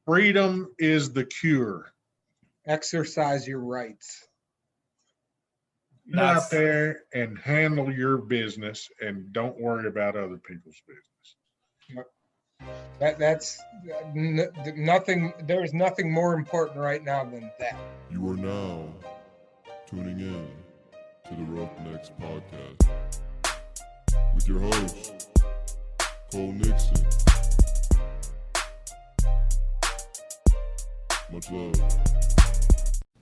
Freedom is the cure. Exercise your rights. Get out there and handle your business and don't worry about other people's business. That's nothing. There is nothing more important right now than that. You are now tuning in to the Roughnecks Podcast with your host, Cole Nixon. Much love.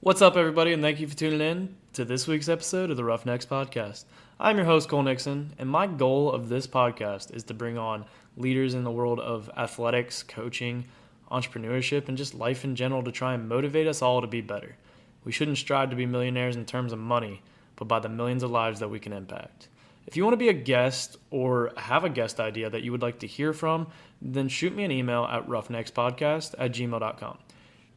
What's up, everybody, and thank you for tuning in to this week's episode of the Roughnecks Podcast. I'm your host, Cole Nixon, and my goal of this podcast is to bring on leaders in the world of athletics, coaching, entrepreneurship, and just life in general to try and motivate us all to be better. We shouldn't strive to be millionaires in terms of money, but by the millions of lives that we can impact. If you want to be a guest or have a guest idea that you would like to hear from, then shoot me an email at roughneckspodcast@gmail.com.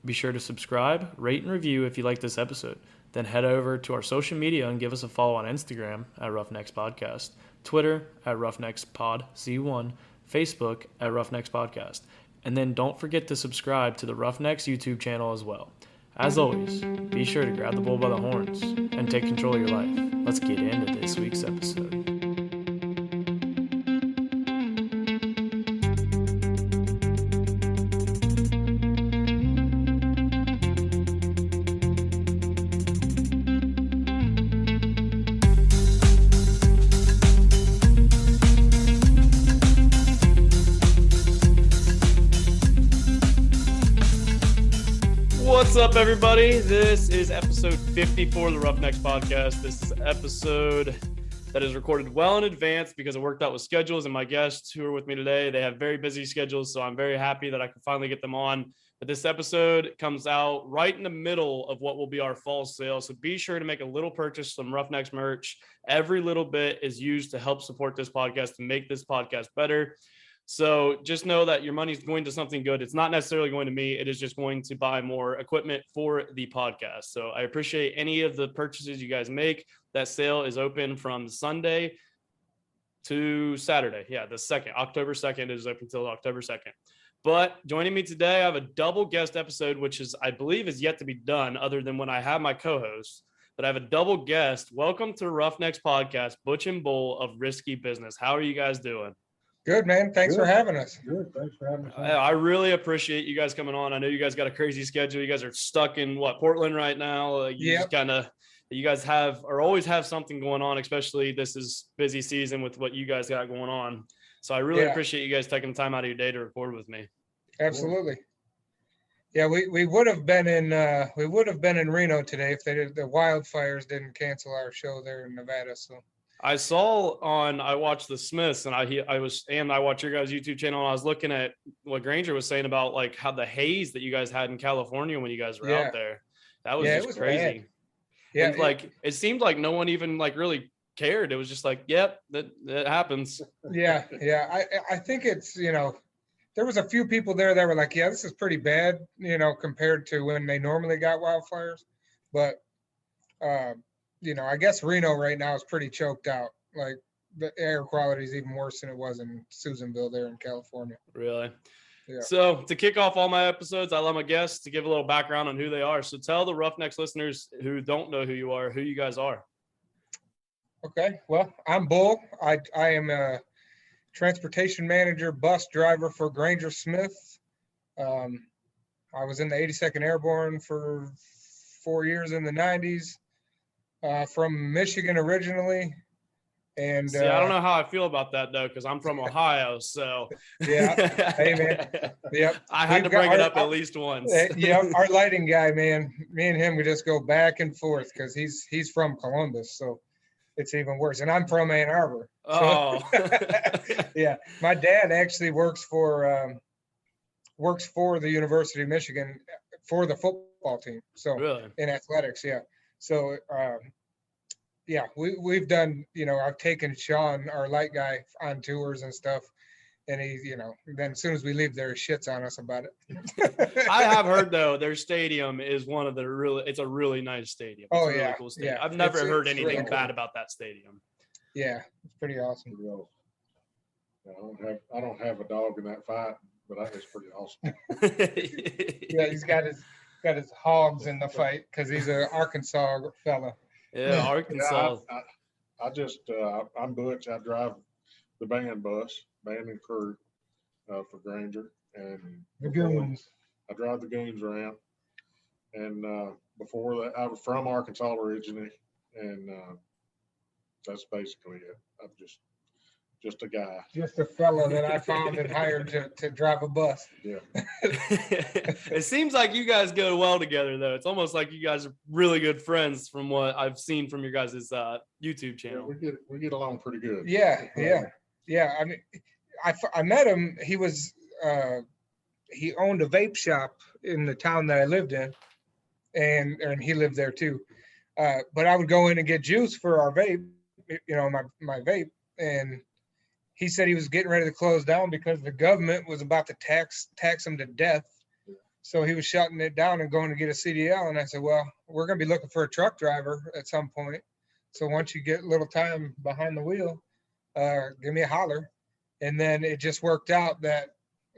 Be sure to subscribe, rate, and review if you like this episode. Then head over to our social media and give us a follow on Instagram at Roughnecks Podcast, Twitter at Roughnecks Pod C1, Facebook at Roughnecks Podcast. And then don't forget to subscribe to the Roughnecks YouTube channel as well. As always, be sure to grab the bull by the horns and take control of your life. Let's get into this week's episode. What's up, everybody? This is episode 54 of the Roughnecks Podcast. This is an episode that is recorded well in advance because it worked out with schedules, and my guests who are with me today, they have very busy schedules, so I'm very happy that I can finally get them on. But this episode comes out right in the middle of what will be our fall sale, so be sure to make a little purchase, some Roughnecks merch. Every little bit is used to help support this podcast and make this podcast better. So just know that your money is going to something good. It's not necessarily going to me. It is just going to buy more equipment for the podcast. So I appreciate any of the purchases you guys make. That sale is open from Sunday to Saturday. Yeah, the 2nd, October 2nd is open until October 2nd. But joining me today, I have a double guest episode, which is, I believe, is yet to be done other than when I have my co-host. But I have a double guest. Welcome to Roughnecks Podcast, Butch and Bull of Risky Business. How are you guys doing? Good, man. Thanks for having us. Good. Thanks for having us. I really appreciate you guys coming on. I know you guys got a crazy schedule. You guys are stuck in Portland right now. You guys always have something going on, especially this is busy season with what you guys got going on. So I really appreciate you guys taking time out of your day to record with me. Absolutely. Yeah, we would have been in Reno today if the wildfires didn't cancel our show there in Nevada. So I watched the Smiths and I watched your guys' YouTube channel, and I was looking at what Granger was saying about like how the haze that you guys had in California when you guys were out there. That was just crazy. Bad. Yeah. And it seemed like no one even really cared. It was just like, yep, that happens. Yeah. I think it's, there was a few people there that were like, yeah, this is pretty bad, compared to when they normally got wildfires. But I guess Reno right now is pretty choked out. Like the air quality is even worse than it was in Susanville there in California. Really? Yeah. So to kick off all my episodes, I allow my guests to give a little background on who they are. So tell the Roughnecks listeners who don't know who you are, who you guys are. Okay. Well, I'm Bull. I am a transportation manager, bus driver for Granger Smith. I was in the 82nd Airborne for 4 years in the 90s. From Michigan originally, and see, I don't know how I feel about that though, because I'm from Ohio. So yeah, hey man, yep. I had to bring it up at least once. Yeah, our lighting guy, man, me and him, we just go back and forth because he's from Columbus, so it's even worse. And I'm from Ann Arbor. So, yeah, my dad actually works for the University of Michigan for the football team. So really? In athletics, yeah. So, we've done, I've taken Sean, our light guy, on tours and stuff. And he, then as soon as we leave there, he shits on us about it. I have heard, though, their stadium is one of the it's a really nice stadium. It's a really cool stadium. Yeah. I've never heard anything really bad about that stadium. Yeah, it's pretty awesome. I don't have a dog in that fight. but that was pretty awesome. Yeah, he's got his hogs in the fight because he's an Arkansas fella. Yeah, Arkansas. I'm Butch. I drive the band and crew for Granger, and The goons. I drive the goons around. And before that, I was from Arkansas originally, and that's basically it. I'm just a guy. Just a fella that I found and hired to drive a bus. Yeah. It seems like you guys go well together, though. It's almost like you guys are really good friends from what I've seen from your guys' YouTube Yeah, channel. we get along pretty good. Yeah. I mean, I met him. He was he owned a vape shop in the town that I lived in, and he lived there too. But I would go in and get juice for our vape, my vape, and he said he was getting ready to close down because the government was about to tax him to death. So he was shutting it down and going to get a CDL. And I said, well, we're going to be looking for a truck driver at some point. So once you get a little time behind the wheel, give me a holler. And then it just worked out that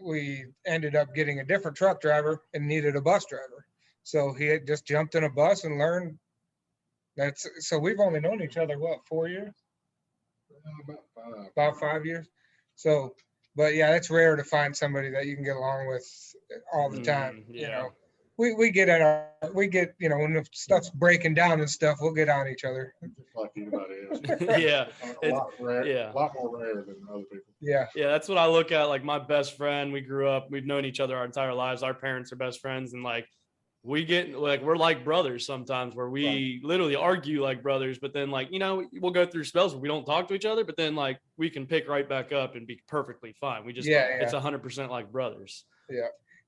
we ended up getting a different truck driver and needed a bus driver. So he had just jumped in a bus and learned. So we've only known each other, what, 4 years? About 5 years. So, but yeah, it's rare to find somebody that you can get along with all the time. Yeah. Just When the stuff's breaking down and stuff, we'll get on each other. like anybody else. Yeah. A lot rare, yeah. a lot more rare than other people. Yeah. Yeah, that's what I look at. Like my best friend, we grew up, we've known each other our entire lives. Our parents are best friends, and like we're like brothers sometimes, where we literally argue like brothers, but then like, we'll go through spells where we don't talk to each other, but then like we can pick right back up and be perfectly fine. We just, it's 100% like brothers.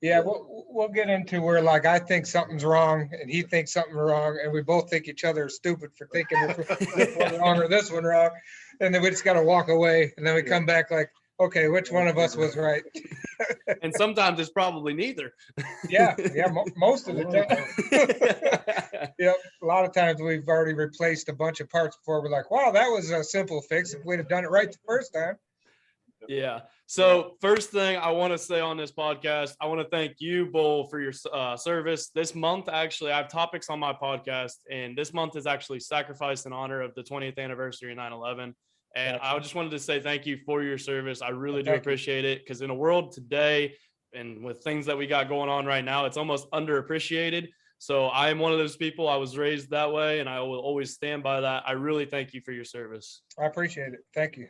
Yeah, we'll get into where like I think something's wrong and he thinks something's wrong, and we both think each other are stupid for thinking this one wrong or this one wrong, and then we just got to walk away, and then we come back like, okay, which one of us was right? And sometimes it's probably neither. Yeah, most of the time. Yep, a lot of times we've already replaced a bunch of parts before. We're like, wow, that was a simple fix if we'd have done it right the first time. Yeah. So first thing I want to say on this podcast, I want to thank you, Bull, for your service. This month, actually, I have topics on my podcast, and this month is actually sacrificed in honor of the 20th anniversary of 9/11. And I just wanted to say thank you for your service. I really do appreciate it, because in a world today and with things that we got going on right now, it's almost underappreciated. So I am one of those people. I was raised that way, and I will always stand by that. I really thank you for your service. I appreciate it. Thank you.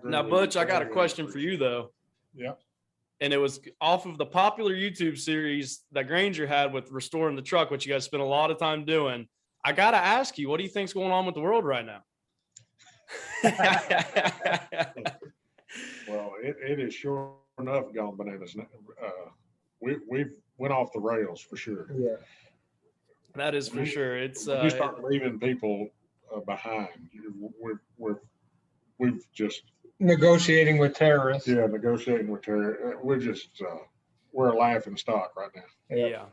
Now, Butch, I got a question for you, though. Yeah. And it was off of the popular YouTube series that Granger had with restoring the truck, which you guys spent a lot of time doing. I got to ask you, what do you think's going on with the world right now? Well, it is sure enough gone bananas. We've went off the rails for sure. Yeah. That is for sure. It's you start leaving people behind. We've just Negotiating with terrorists. negotiating with terror. We're a laughing stock right now. yeah.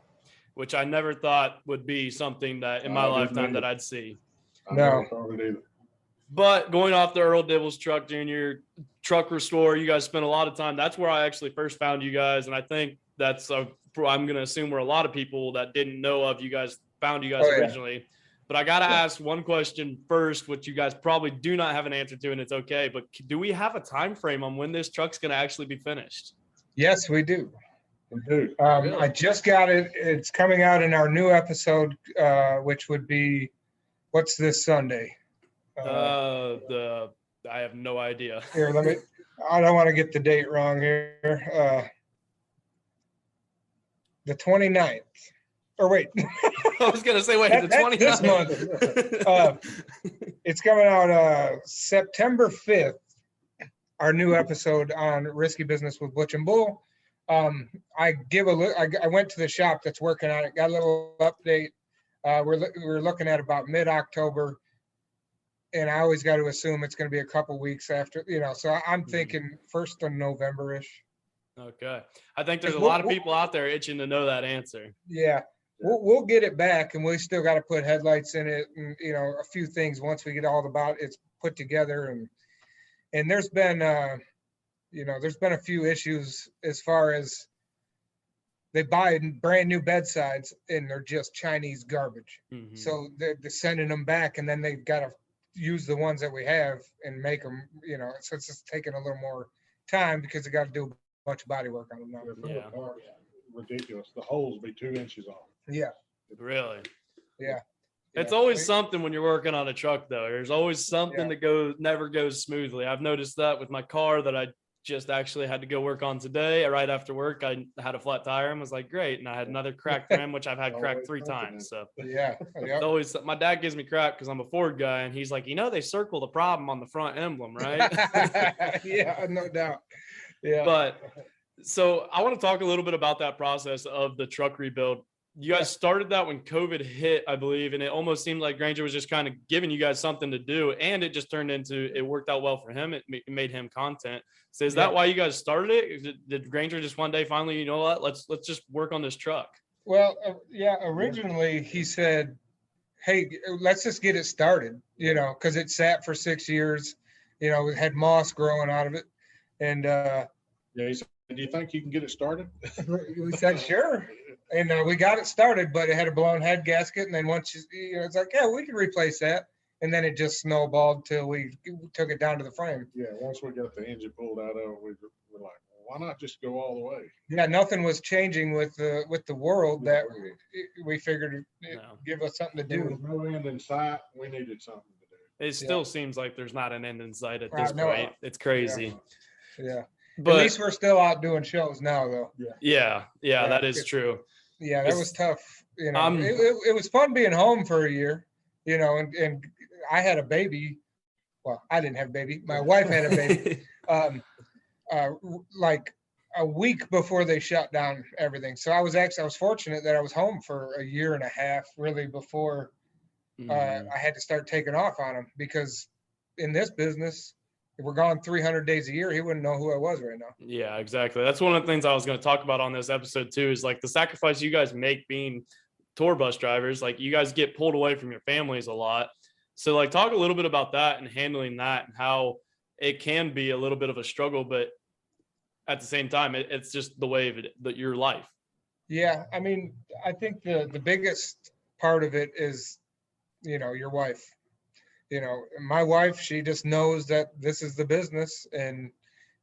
Which I never thought would be something that in my lifetime that I'd see. I No. never thought it either. But going off the Earl Dibbles Truck Jr. Truck Restore, you guys spent a lot of time. That's where I actually first found you guys. And I think that's, I'm going to assume where a lot of people that didn't know of you guys found you guys originally. But I got to ask one question first, which you guys probably do not have an answer to, and it's okay. But do we have a time frame on when this truck's going to actually be finished? Yes, we do. We do. Really? I just got it. It's coming out in our new episode, which would be, what's this Sunday? I have no idea. Here, I don't want to get the date wrong here. The 29th. Or wait. I was going to say, wait, the 29th. This month. It's coming out September 5th, our new episode on Risky Business with Butch and Bull. I went to the shop that's working on it, got a little update. We're looking at about mid-October, and I always got to assume it's going to be a couple weeks after, so I'm thinking 1st of November-ish. Okay. I think there's a lot of people out there itching to know that answer. Yeah. We'll get it back, and we still got to put headlights in it, and a few things once we get all it's put together, and there's been there's been a few issues as far as they buy brand new bedsides and they're just Chinese garbage. Mhm. So they're sending them back, and then they've got to use the ones that we have and make them, so it's just taking a little more time because they got to do a bunch of body work on them now. Some of the Yeah. parts, ridiculous. The holes be 2 inches off. Yeah. Really? Yeah. It's Yeah. always something when you're working on a truck, though. There's always something Yeah. that never goes smoothly. I've noticed that with my car that I just actually had to go work on today. Right after work, I had a flat tire and was like, great. And I had another cracked rim, which I've had cracked Always 3 something, times. So Yeah. it's always, my dad gives me crap because I'm a Ford guy, and he's like, they circle the problem on the front emblem, right? Yeah, no doubt. Yeah. But so I want to talk a little bit about that process of the truck rebuild. You guys started that when COVID hit, I believe, and it almost seemed like Granger was just kind of giving you guys something to do, and it just turned into, it worked out well for him. It made him content. So is that Yeah. why you guys started it? Did Granger just one day finally, you know what, let's just work on this truck? Well, yeah, originally he said, hey, let's just get it started, because it sat for 6 years, it had moss growing out of it. And Yeah, he said, do you think you can get it started? we said, sure. And we got it started, but it had a blown head gasket. And then once it's like, yeah, we can replace that. And then it just snowballed till we took it down to the frame. Yeah, once we got the engine pulled out of it, we're like, well, why not just go all the way? Yeah, nothing was changing with the world that we figured it No. give us something to There was do. no end in sight. We needed something to do. It still seems like there's not an end in sight at I this know. point. It's crazy. Yeah. At But least we're still out doing shows now, though. yeah, Yeah, that is it's- true. Yeah, that was tough. I'm- It was fun being home for a year, and I had a baby. Well, I didn't have a baby. My wife had a baby. Like a week before they shut down everything. So I was fortunate that I was home for a year and a half, really, before Mhm. I had to start taking off on him, because in this business, if we're gone 300 days a year, he wouldn't know who I was right now. Yeah, exactly. That's one of the things I was going to talk about on this episode too, is like the sacrifice you guys make being tour bus drivers. Like you guys get pulled away from your families a lot. So like talk a little bit about that and handling that and how it can be a little bit of a struggle, but at the same time, it's just the way of it, your life. Yeah, I mean, I think the biggest part of it is, your wife. My wife, she just knows that this is the business, and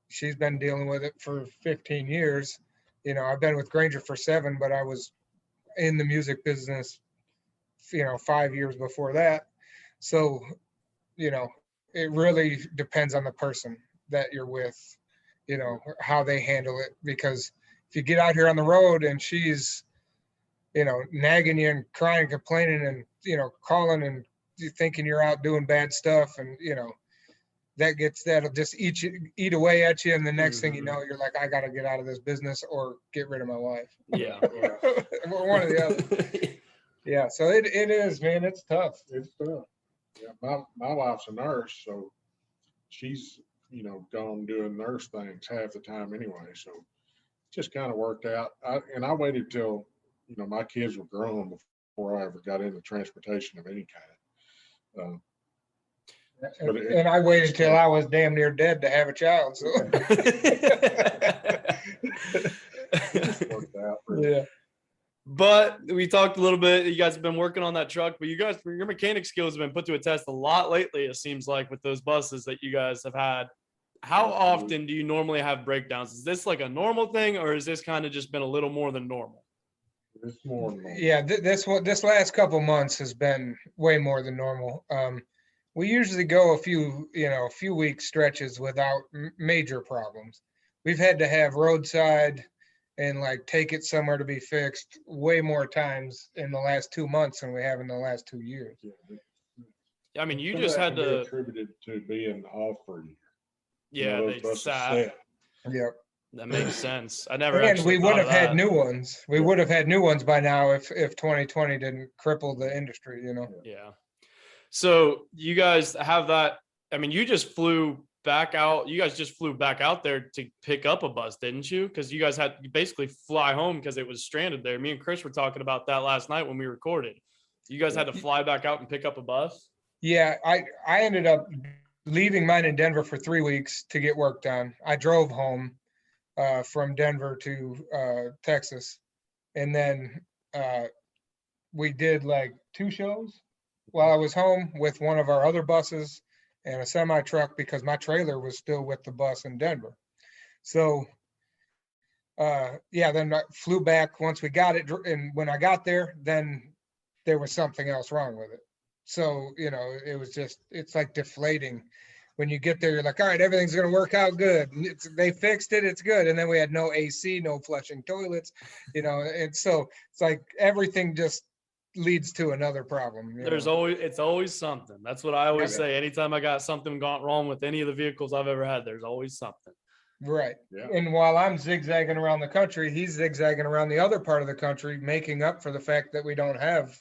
she's been dealing with it for 15 years. I've been with Granger for 7, but I was in the music business, 5 years before that. So, it really depends on the person that you're with, how they handle it. Because if you get out here on the road and she's, nagging you and crying, complaining, and, calling and thinking you're out doing bad stuff, and, that'll just eat away at you. And the next thing you know, you're like, I got to get out of this business or get rid of my wife. Yeah. One or the other. Yeah. So it is, man. It's tough. It's tough. Yeah, my wife's a nurse, so she's, gone doing nurse things half the time anyway. So it just kind of worked out. I waited till, my kids were grown before I ever got into transportation of any kind. But And I waited till I was damn near dead to have a child. So It worked out. really. yeah. But we talked a little bit. You guys have been working on that truck, but your mechanic skills have been put to a test a lot lately, it seems like, with those buses that you guys have had. How often do you normally have breakdowns? Is this like a normal thing, or is this kind of just been a little more than normal? It's more than normal. Yeah, this last couple months has been way more than normal. We usually go a few week stretches without major problems. We've had to have roadside and like take it somewhere to be fixed way more times in the last 2 months than we have in the last 2 years. I mean, you Some of just that had can be to, attributed to being off for a year. yeah, Those they buses sat. sat. Yep. That makes sense. I never And actually we would thought have of had that. new ones. We would have had new ones by now if 2020 didn't cripple the industry, Yeah. So you guys have that. I mean, you just flew back out. You guys just flew back out there to pick up a bus, didn't you? Because you guys had to basically fly home because it was stranded there. Me and Chris were talking about that last night when we recorded. You guys had to fly back out and pick up a bus. Yeah, I ended up leaving mine in Denver for 3 weeks to get work done. I drove home from Denver to Texas, and then we did like 2 shows while I was home with one of our other buses and a semi truck because my trailer was still with the bus in Denver. So yeah, then I flew back once we got it. And when I got there, then there was something else wrong with it. So, you know, it was just, it's like deflating. When you get there, you're like, all right, everything's going to work out good. They fixed it. It's good. And then we had no AC, no flushing toilets, you know, and so it's like everything just leads to another problem. It's always something. That's what I always say. Anytime I got something gone wrong with any of the vehicles I've ever had, there's always something. Right. Yeah. And while I'm zigzagging around the country, he's zigzagging around the other part of the country, making up for the fact that we don't have,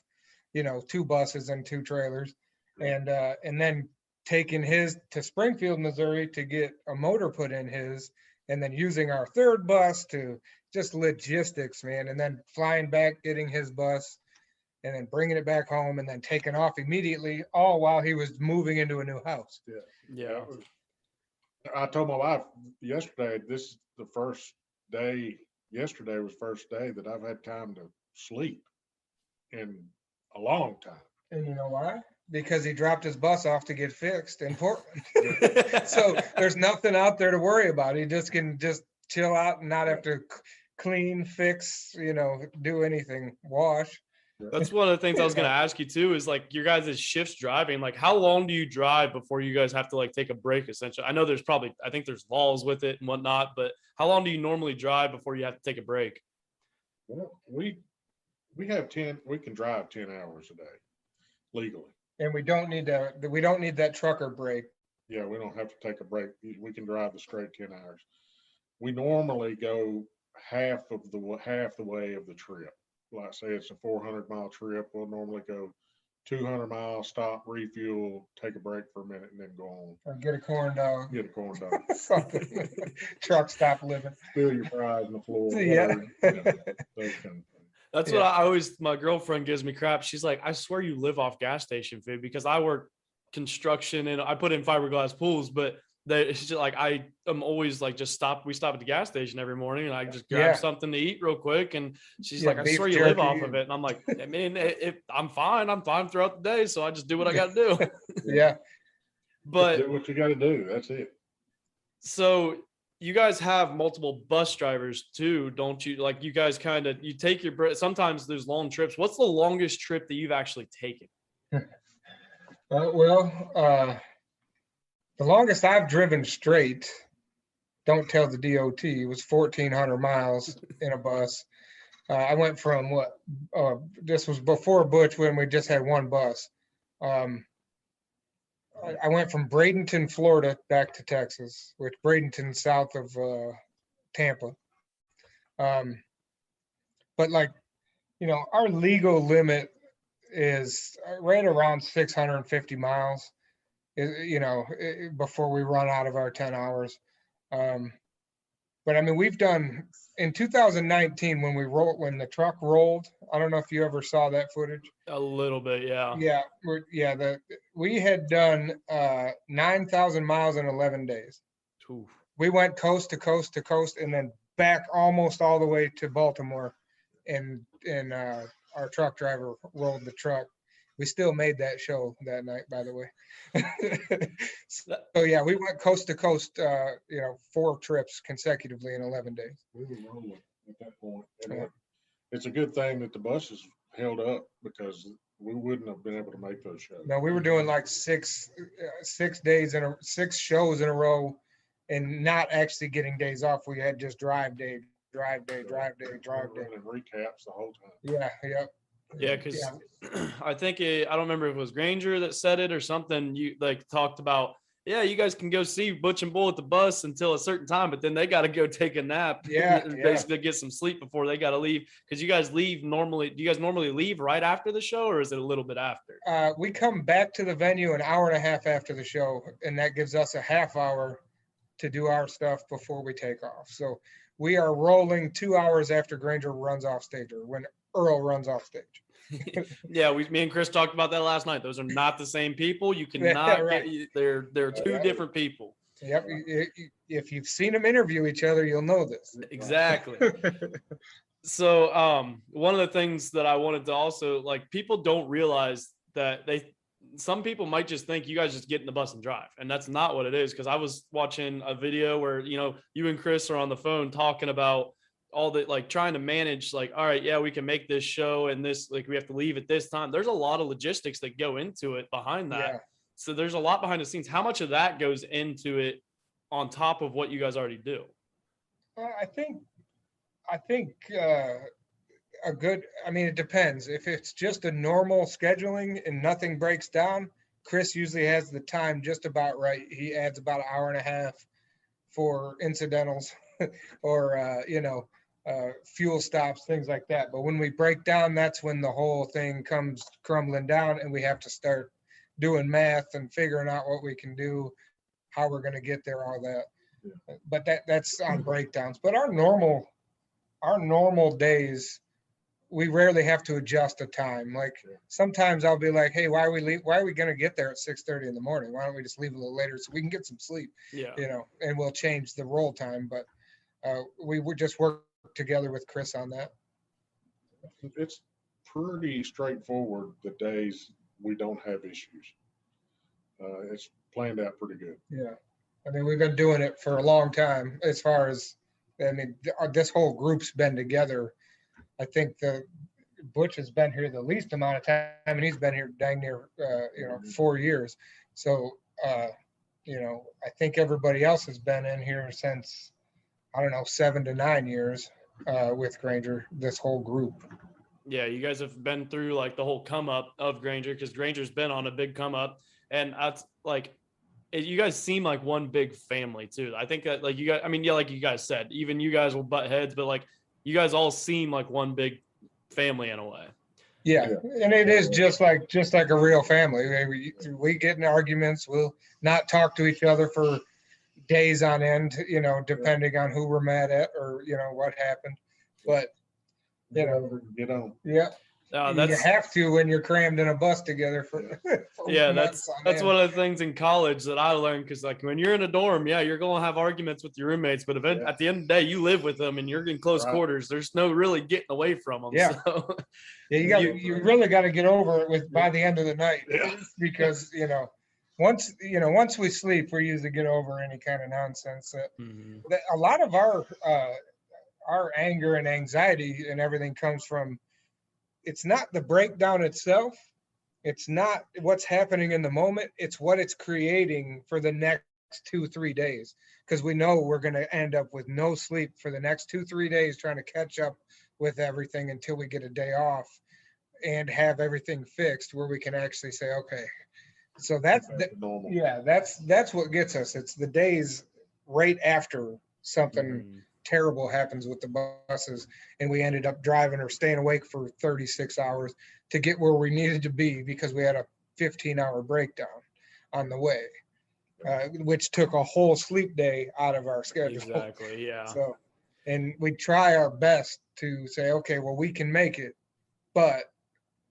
you know, 2 buses and 2 trailers. And then taking his to Springfield, Missouri to get a motor put in his, and then using our 3rd bus to just logistics, man. And then flying back, getting his bus, and then bringing it back home, and then taking off immediately, all while he was moving into a new house. Yeah. I told my wife yesterday, this is the first day, yesterday was first day that I've had time to sleep in a long time. And you know why? Because he dropped his bus off to get fixed in Portland. So there's nothing out there to worry about. He just can just chill out and not have to clean, fix, you know, do anything, wash. That's one of the things I was going to ask you too, is like your guys' shifts driving, like how long do you drive before you guys have to like take a break essentially? I know there's probably, I think there's laws with it and whatnot, but how long do you normally drive before you have to take a break? Well, we can drive 10 hours a day legally. And we don't need that trucker break. Yeah, we don't have to take a break. We can drive the straight 10 hours. We normally go half the way of the trip. Like say it's a 400-mile trip, we'll normally go 200 miles, stop, refuel, take a break for a minute, and then go on. Or get a corn dog. Get a corn dog. Something. Truck stop living. Spill your fries on the floor. Yeah. Whatever, you know, those kind of things. That's what I always, my girlfriend gives me crap. She's like, I swear you live off gas station food, because I work construction and I put in fiberglass pools, but it's just like, I am always like, we stop at the gas station every morning and I just grab something to eat real quick. And she's like, I swear you live off of it. And I'm like, I mean, I'm fine throughout the day. So I just do what I got to do. Yeah. But do what you got to do. That's it. So you guys have multiple bus drivers too, don't you? Like you guys you take your break. Sometimes there's long trips. What's the longest trip that you've actually taken? The longest I've driven straight, don't tell the DOT, was 1,400 miles in a bus. I went from this was before Butch, when we just had one bus. I went from Bradenton, Florida back to Texas, which Bradenton south of Tampa. But like, you know, our legal limit is right around 650 miles. You know, before we run out of our 10 hours. But I mean, we've done in 2019 when the truck rolled. I don't know if you ever saw that footage. A little bit, yeah. Yeah, we had done 9,000 miles in 11 days. Oof. We went coast to coast to coast, and then back almost all the way to Baltimore. And our truck driver rolled the truck. We still made that show that night, by the way. So yeah, we went coast to coast, 4 trips consecutively in 11 days. We were rolling at that point. And it's a good thing that the buses held up, because we wouldn't have been able to make those shows. No, we were doing like 6 shows in a row, and not actually getting days off. We had just drive day. Running recaps the whole time. Yeah, yep. Yeah, because I think I don't remember if it was Granger that said it or something. You like talked about, yeah, you guys can go see Butch and Bull at the bus until a certain time, but then they got to go take a nap. Basically get some sleep before they got to leave. Because you guys leave normally. Do you guys normally leave right after the show, or is it a little bit after? We come back to the venue an hour and a half after the show, and that gives us a half hour to do our stuff before we take off. So we are rolling 2 hours after Granger runs off stage, or when Earl runs off stage. Yeah, me and Chris talked about that last night. Those are not the same people. You Yeah, cannot right. they're two Yeah. different people. Yep. If you've seen them interview each other, you'll know this. Exactly. So one of the things that I wanted to also, like, people don't realize that some people might just think you guys just get in the bus and drive, and that's not what it is. Because I was watching a video where, you know, you and Chris are on the phone talking about all the, like, trying to manage, like, all right, yeah, we can make this show and this, like, we have to leave at this time. There's a lot of logistics that go into it behind that. Yeah. So there's a lot behind the scenes. How much of that goes into it on top of what you guys already do? I think I mean, it depends. If it's just a normal scheduling and nothing breaks down, Chris usually has the time just about right. He adds about an hour and a half for incidentals or, fuel stops, things like that. But when we break down, that's when the whole thing comes crumbling down and we have to start doing math and figuring out what we can do, how we're going to get there, all that. Yeah. But that's on breakdowns. But our normal days, we rarely have to adjust a time. Like sometimes I'll be like, hey, why are we going to get there at 6:30 in the morning? Why don't we just leave a little later so we can get some sleep? Yeah. And we'll change the roll time. But we would just work together with Chris on that. It's pretty straightforward the days we don't have issues. It's planned out pretty good. Yeah. I mean, we've been doing it for a long time as far as, this whole group's been together. I think Butch has been here the least amount of time, and he's been here dang near, 4 years. So, I think everybody else has been in here since, 7 to 9 years with Granger, this whole group. Yeah, you guys have been through like the whole come up of Granger, because Granger's been on a big come up, and that's like, you guys seem like one big family too. I think that, like, you guys, I mean, yeah, like you guys said, even you guys will butt heads, but like you guys all seem like one big family in a way. Yeah, and it is just like a real family. We get in arguments. We'll not talk to each other for days on end, depending on who we're mad at or, what happened. But, Get on. Yeah. You have to when you're crammed in a bus together for yeah, that's one of the things in college that I learned, because like when you're in a dorm, yeah, you're gonna have arguments with your roommates, but at the end of the day, you live with them and you're in close quarters. There's no really getting away from them. Yeah, so. Yeah, you really got to get over it by the end of the night, because once we sleep, we usually get over any kind of nonsense. That a lot of our anger and anxiety and everything comes from. It's not the breakdown itself. It's not what's happening in the moment. It's what it's creating for the next 2-3 days. Because we know we're going to end up with no sleep for the next 2-3 days trying to catch up with everything until we get a day off and have everything fixed where we can actually say, okay. So that's what gets us. It's the days right after something terrible happens with the buses and we ended up driving or staying awake for 36 hours to get where we needed to be because we had a 15-hour breakdown on the way, which took a whole sleep day out of our schedule. Exactly, yeah. So, and we try our best to say, okay, well, we can make it, but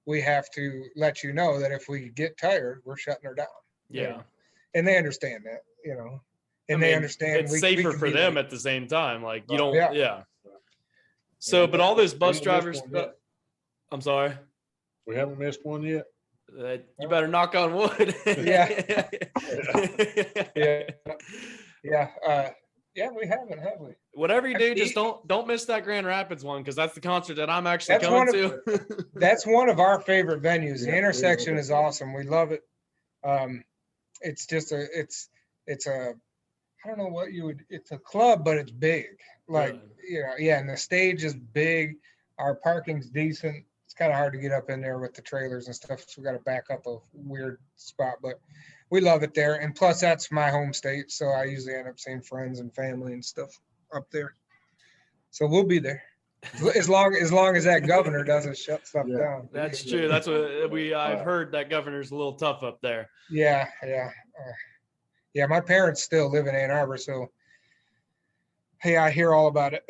we have to let you know that if we get tired, we're shutting her down. Yeah. And they understand that, And they understand it's safer for them at the same time. Like you don't, yeah. So, but all those bus drivers, I'm sorry. We haven't missed one yet. You better knock on wood. Yeah. We haven't, have we? Whatever you do, just don't miss that Grand Rapids one, because that's the concert that I'm actually coming to. That's one of our favorite venues. The intersection is awesome. We love it. It's just it's a I don't know what it's a club, but it's big. Like, and the stage is big. Our parking's decent. It's kind of hard to get up in there with the trailers and stuff. So we got to back up a weird spot, but we love it there. And plus that's my home state. So I usually end up seeing friends and family and stuff up there. So we'll be there. As long as that governor doesn't shut stuff down. That's true. That's what I've heard, that governor's a little tough up there. Yeah. My parents still live in Ann Arbor, so Hey, I hear all about it.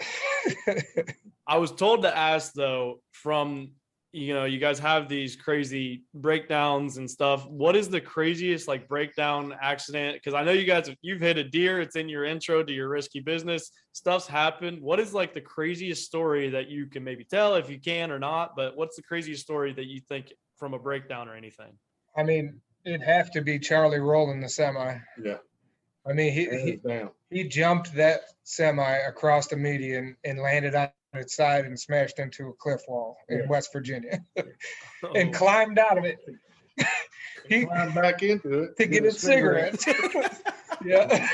I was told to ask though, from you guys have these crazy breakdowns and stuff. What is the craziest like breakdown accident? Because I know you've hit a deer. It's in your intro to your risky business. Stuff's happened. What is like the craziest story that you can maybe tell, if you can or not? But what's the craziest story that you think from a breakdown or anything? I mean, it'd have to be Charlie rolling the semi. Yeah. I mean, Hands down. he jumped that semi across the median and landed on its side and smashed into a cliff wall in West Virginia and climbed out of it. He Climb back into it to get his cigarettes. Yeah.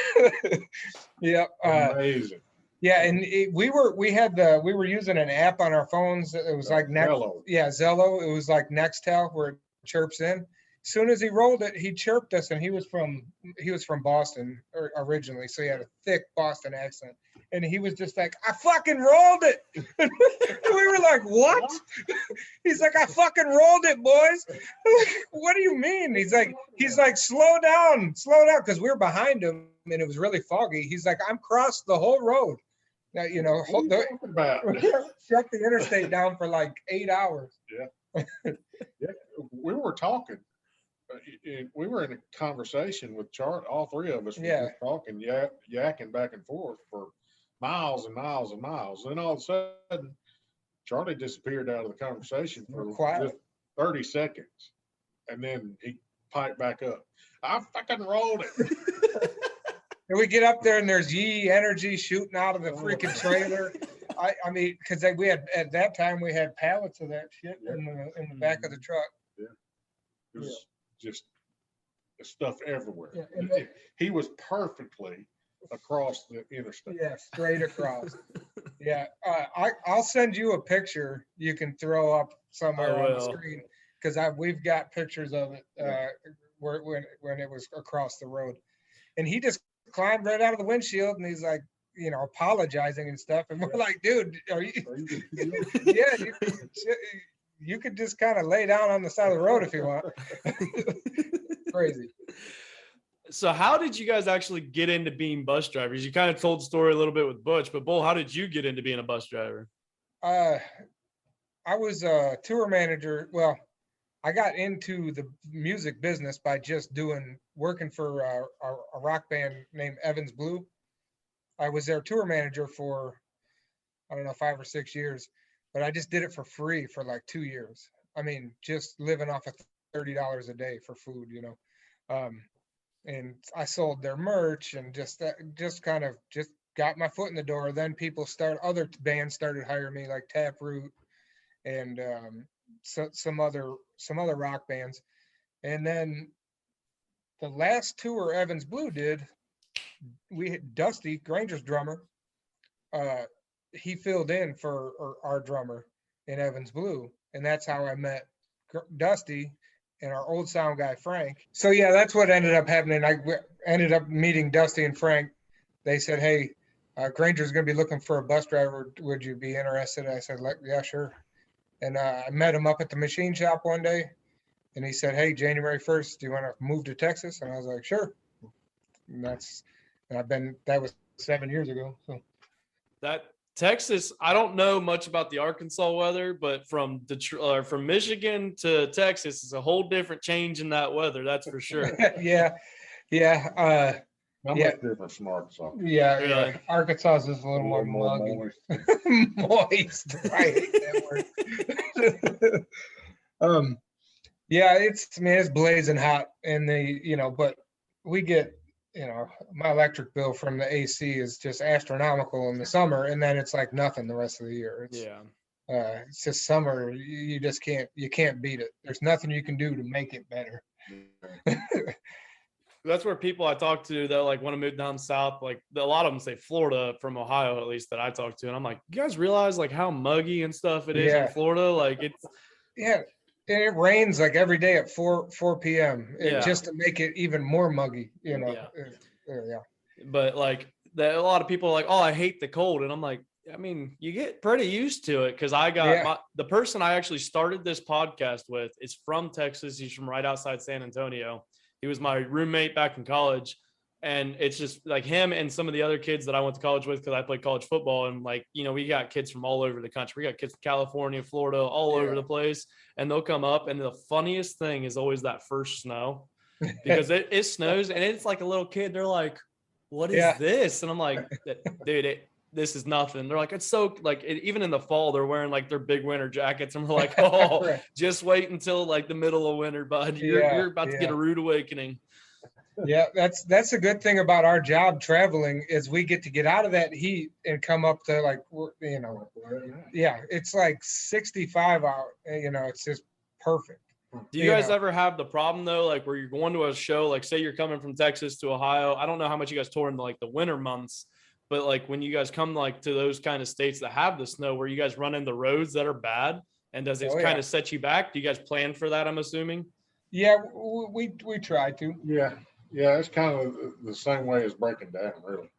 Yeah. Amazing. Yeah, and we were using an app on our phones. It was like Zello. Zello. It was like Nextel, where it chirps in. As soon as he rolled it, he chirped us, and he was from Boston originally, so he had a thick Boston accent, and he was just like, "I fucking rolled it." We were like, "What?" He's like, "I fucking rolled it, boys." What do you mean? He's like, "Slow down," because we were behind him, and it was really foggy. He's like, "I'm crossed the whole road." Now, What are you talking about? shut the interstate down for like 8 hours. Yeah, we were talking. We were in a conversation with Chart. All three of us were just talking, yakking back and forth for miles and miles and miles. Then all of a sudden, Charlie disappeared out of the conversation for just 30 seconds, and then he piped back up. I fucking rolled it. And we get up there, and there's Yee Energy shooting out of the freaking trailer. I mean, because we had at that time we had pallets of that shit in the back of the truck. Yeah, it was just stuff everywhere. Yeah, and he was perfectly across the interstate. Yeah, straight across. Yeah, I'll send you a picture you can throw up somewhere on the screen, because we've got pictures of it when it was across the road, and he just climbed right out of the windshield, and he's like, apologizing and stuff, and we're like, dude, are you? Yeah, you could just kind of lay down on the side of the road if you want. Crazy. So how did you guys actually get into being bus drivers? You kind of told the story a little bit with Butch, but Bull, how did you get into being a bus driver? I was a tour manager. Well, I got into the music business by just working for a rock band named Evans Blue. I was their tour manager for, I don't know, 5 or 6 years, but I just did it for free for like 2 years. I mean, just living off of $30 a day for food, and I sold their merch and just kind of got my foot in the door. Then other bands started hiring me, like Taproot and some other rock bands. And then the last tour Evans Blue did, we had Dusty, Granger's drummer. He filled in for our drummer in Evans Blue, and that's how I met Dusty and our old sound guy Frank. So yeah, that's what ended up happening. I ended up meeting Dusty and Frank. They said, "Hey, Granger's going to be looking for a bus driver. Would you be interested?" I said, "Yeah, sure." And I met him up at the machine shop one day, and he said, "Hey, January 1st, do you want to move to Texas?" And I was like, "Sure." And that was 7 years ago. So that Texas, I don't know much about the Arkansas weather, but from Michigan to Texas is a whole different change in that weather. That's for sure. Yeah. How much different from Arkansas? Yeah, Really? Arkansas is a little more muggy. Moist. I hate that word. Yeah, it's blazing hot, and but we get, my electric bill from the AC is just astronomical in the summer, and then it's like nothing the rest of the year. It's just summer. You just can't beat it. There's nothing you can do to make it better. That's where people I talk to that like want to move down south, like a lot of them say Florida from Ohio, at least that I talk to. And I'm like, you guys realize like how muggy and stuff it is in Florida? Like it's. Yeah. And it rains like every day at 4 p.m. Just to make it even more muggy, Yeah. But like a lot of people are like, "Oh, I hate the cold," and I'm like, I mean, you get pretty used to it, because I got the person I actually started this podcast with is from Texas. He's from right outside San Antonio. He was my roommate back in college. And it's just like him and some of the other kids that I went to college with, because I played college football. And like, we got kids from all over the country. We got kids from California, Florida, all over the place. And they'll come up. And the funniest thing is always that first snow, because it snows and it's like a little kid. They're like, what is this? And I'm like, dude, this is nothing. They're like, it's so like, even in the fall, they're wearing like their big winter jackets. And we're like, oh, just wait until like the middle of winter, bud. You're about to get a rude awakening. Yeah, that's a good thing about our job traveling, is we get to get out of that heat and come up to like, it's like 65 out, it's just perfect. Do you guys ever have the problem though, like where you're going to a show, like say you're coming from Texas to Ohio? I don't know how much you guys tour in like the winter months, but like when you guys come like to those kind of states that have the snow, where you guys run in the roads that are bad, and does it kind of set you back? Do you guys plan for that, I'm assuming? Yeah, we try to. Yeah, it's kind of the same way as breaking down, really.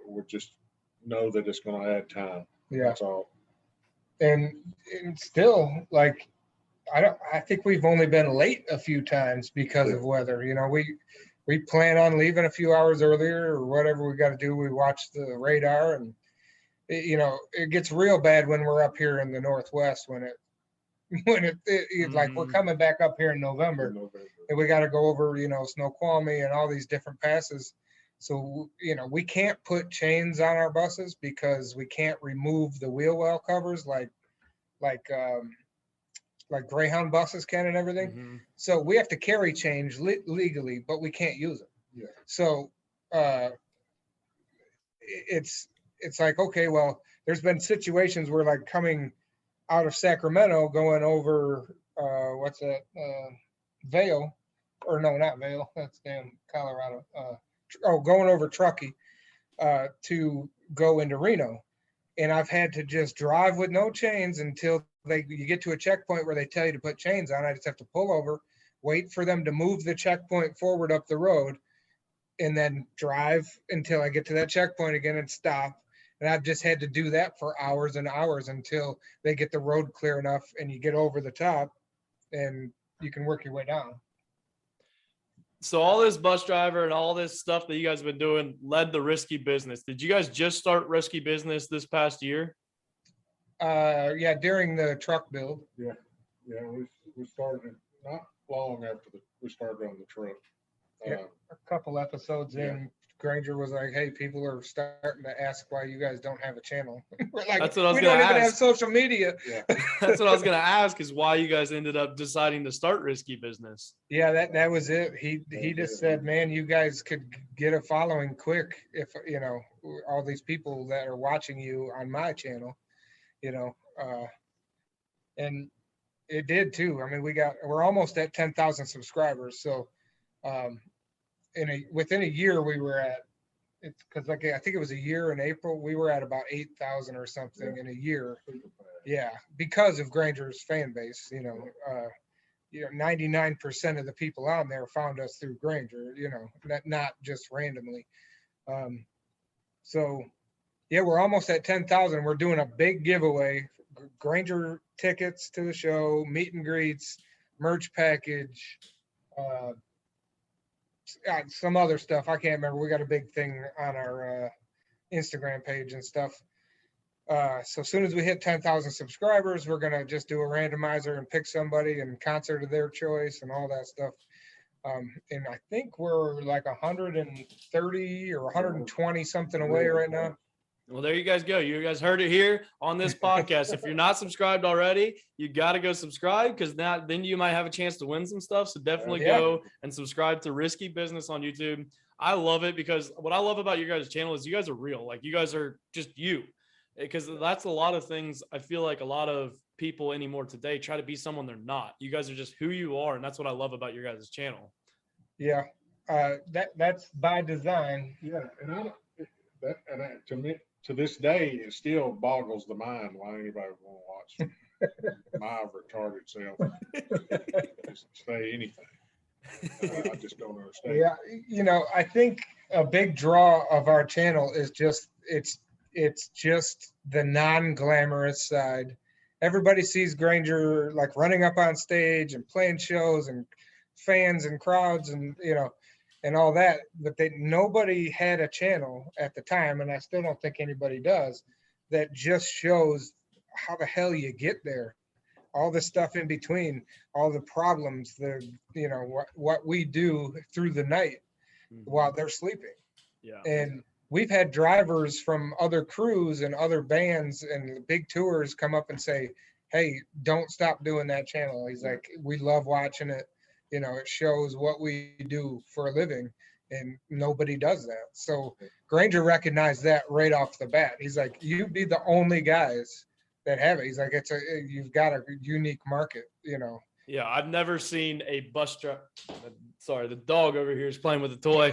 We just know that it's going to add time. Yeah, that's all. And still, like, I think we've only been late a few times because of weather. We plan on leaving a few hours earlier or whatever we got to do. We watch the radar, and it gets real bad when we're up here in the Northwest when it like we're coming back up here in November. And we got to go over, Snoqualmie and all these different passes. So, we can't put chains on our buses because we can't remove the wheel well covers like Greyhound buses can and everything. Mm-hmm. So we have to carry chains legally, but we can't use them. Yeah. So it's like, okay, well, there's been situations where like coming out of Sacramento, going over, Vail, or no, not Vail, that's damn Colorado. Going over Truckee to go into Reno. And I've had to just drive with no chains until you get to a checkpoint where they tell you to put chains on. I just have to pull over, wait for them to move the checkpoint forward up the road, and then drive until I get to that checkpoint again and stop. And I've just had to do that for hours and hours until they get the road clear enough and you get over the top and you can work your way down. So all this bus driver and all this stuff that you guys have been doing led to Risky Business. Did you guys just start Risky Business this past year? During the truck build. Yeah, we started not long after we started on the truck. A couple episodes in, Grainger was like, "Hey, people are starting to ask why you guys don't have a channel." We're like, that's what I was we gonna don't even ask. have social media. Yeah. That's what I was going to ask, is why you guys ended up deciding to start Risky Business. Yeah, that was it. He just said, "Man, you guys could get a following quick if all these people that are watching you on my channel, and it did too. I mean, we're almost at 10,000 subscribers, so within a year we were at, it's because I think it was a year in April, we were at about 8,000 or something in a year. Yeah, because of Grainger's fan base. 99% of the people on there found us through Grainger, not just randomly. So yeah, we're almost at 10,000. We're doing a big giveaway, Grainger tickets to the show, meet and greets, merch package, some other stuff. I can't remember. We got a big thing on our Instagram page and stuff. So as soon as we hit 10,000 subscribers, we're going to just do a randomizer and pick somebody and concert of their choice and all that stuff. And I think we're like 130 or 120 something away right now. Well, there you guys go. You guys heard it here on this podcast. If you're not subscribed already, you got to go subscribe, because then you might have a chance to win some stuff. So definitely go and subscribe to Risky Business on YouTube. I love it, because what I love about your guys' channel is you guys are real. Like, you guys are just you, because that's a lot of things. I feel like a lot of people anymore today try to be someone they're not. You guys are just who you are. And that's what I love about your guys' channel. Yeah. That's by design. Yeah. To me, to this day, it still boggles the mind why anybody would want to watch my retarded self just say anything. I just don't understand. Yeah, I think a big draw of our channel is just it's just the non-glamorous side. Everybody sees Grainger like running up on stage and playing shows and fans and crowds and and all that, but nobody had a channel at the time, and I still don't think anybody does, that just shows how the hell you get there, all the stuff in between, all the problems, what we do through the night while they're sleeping. Yeah. And we've had drivers from other crews and other bands and big tours come up and say, hey, don't stop doing that channel. He's like, we love watching it. It shows what we do for a living, and nobody does that. So Granger recognized that right off the bat. He's like, you'd be the only guys that have it. He's like, you've got a unique market, Yeah, I've never seen a bus driver. Sorry, the dog over here is playing with a toy.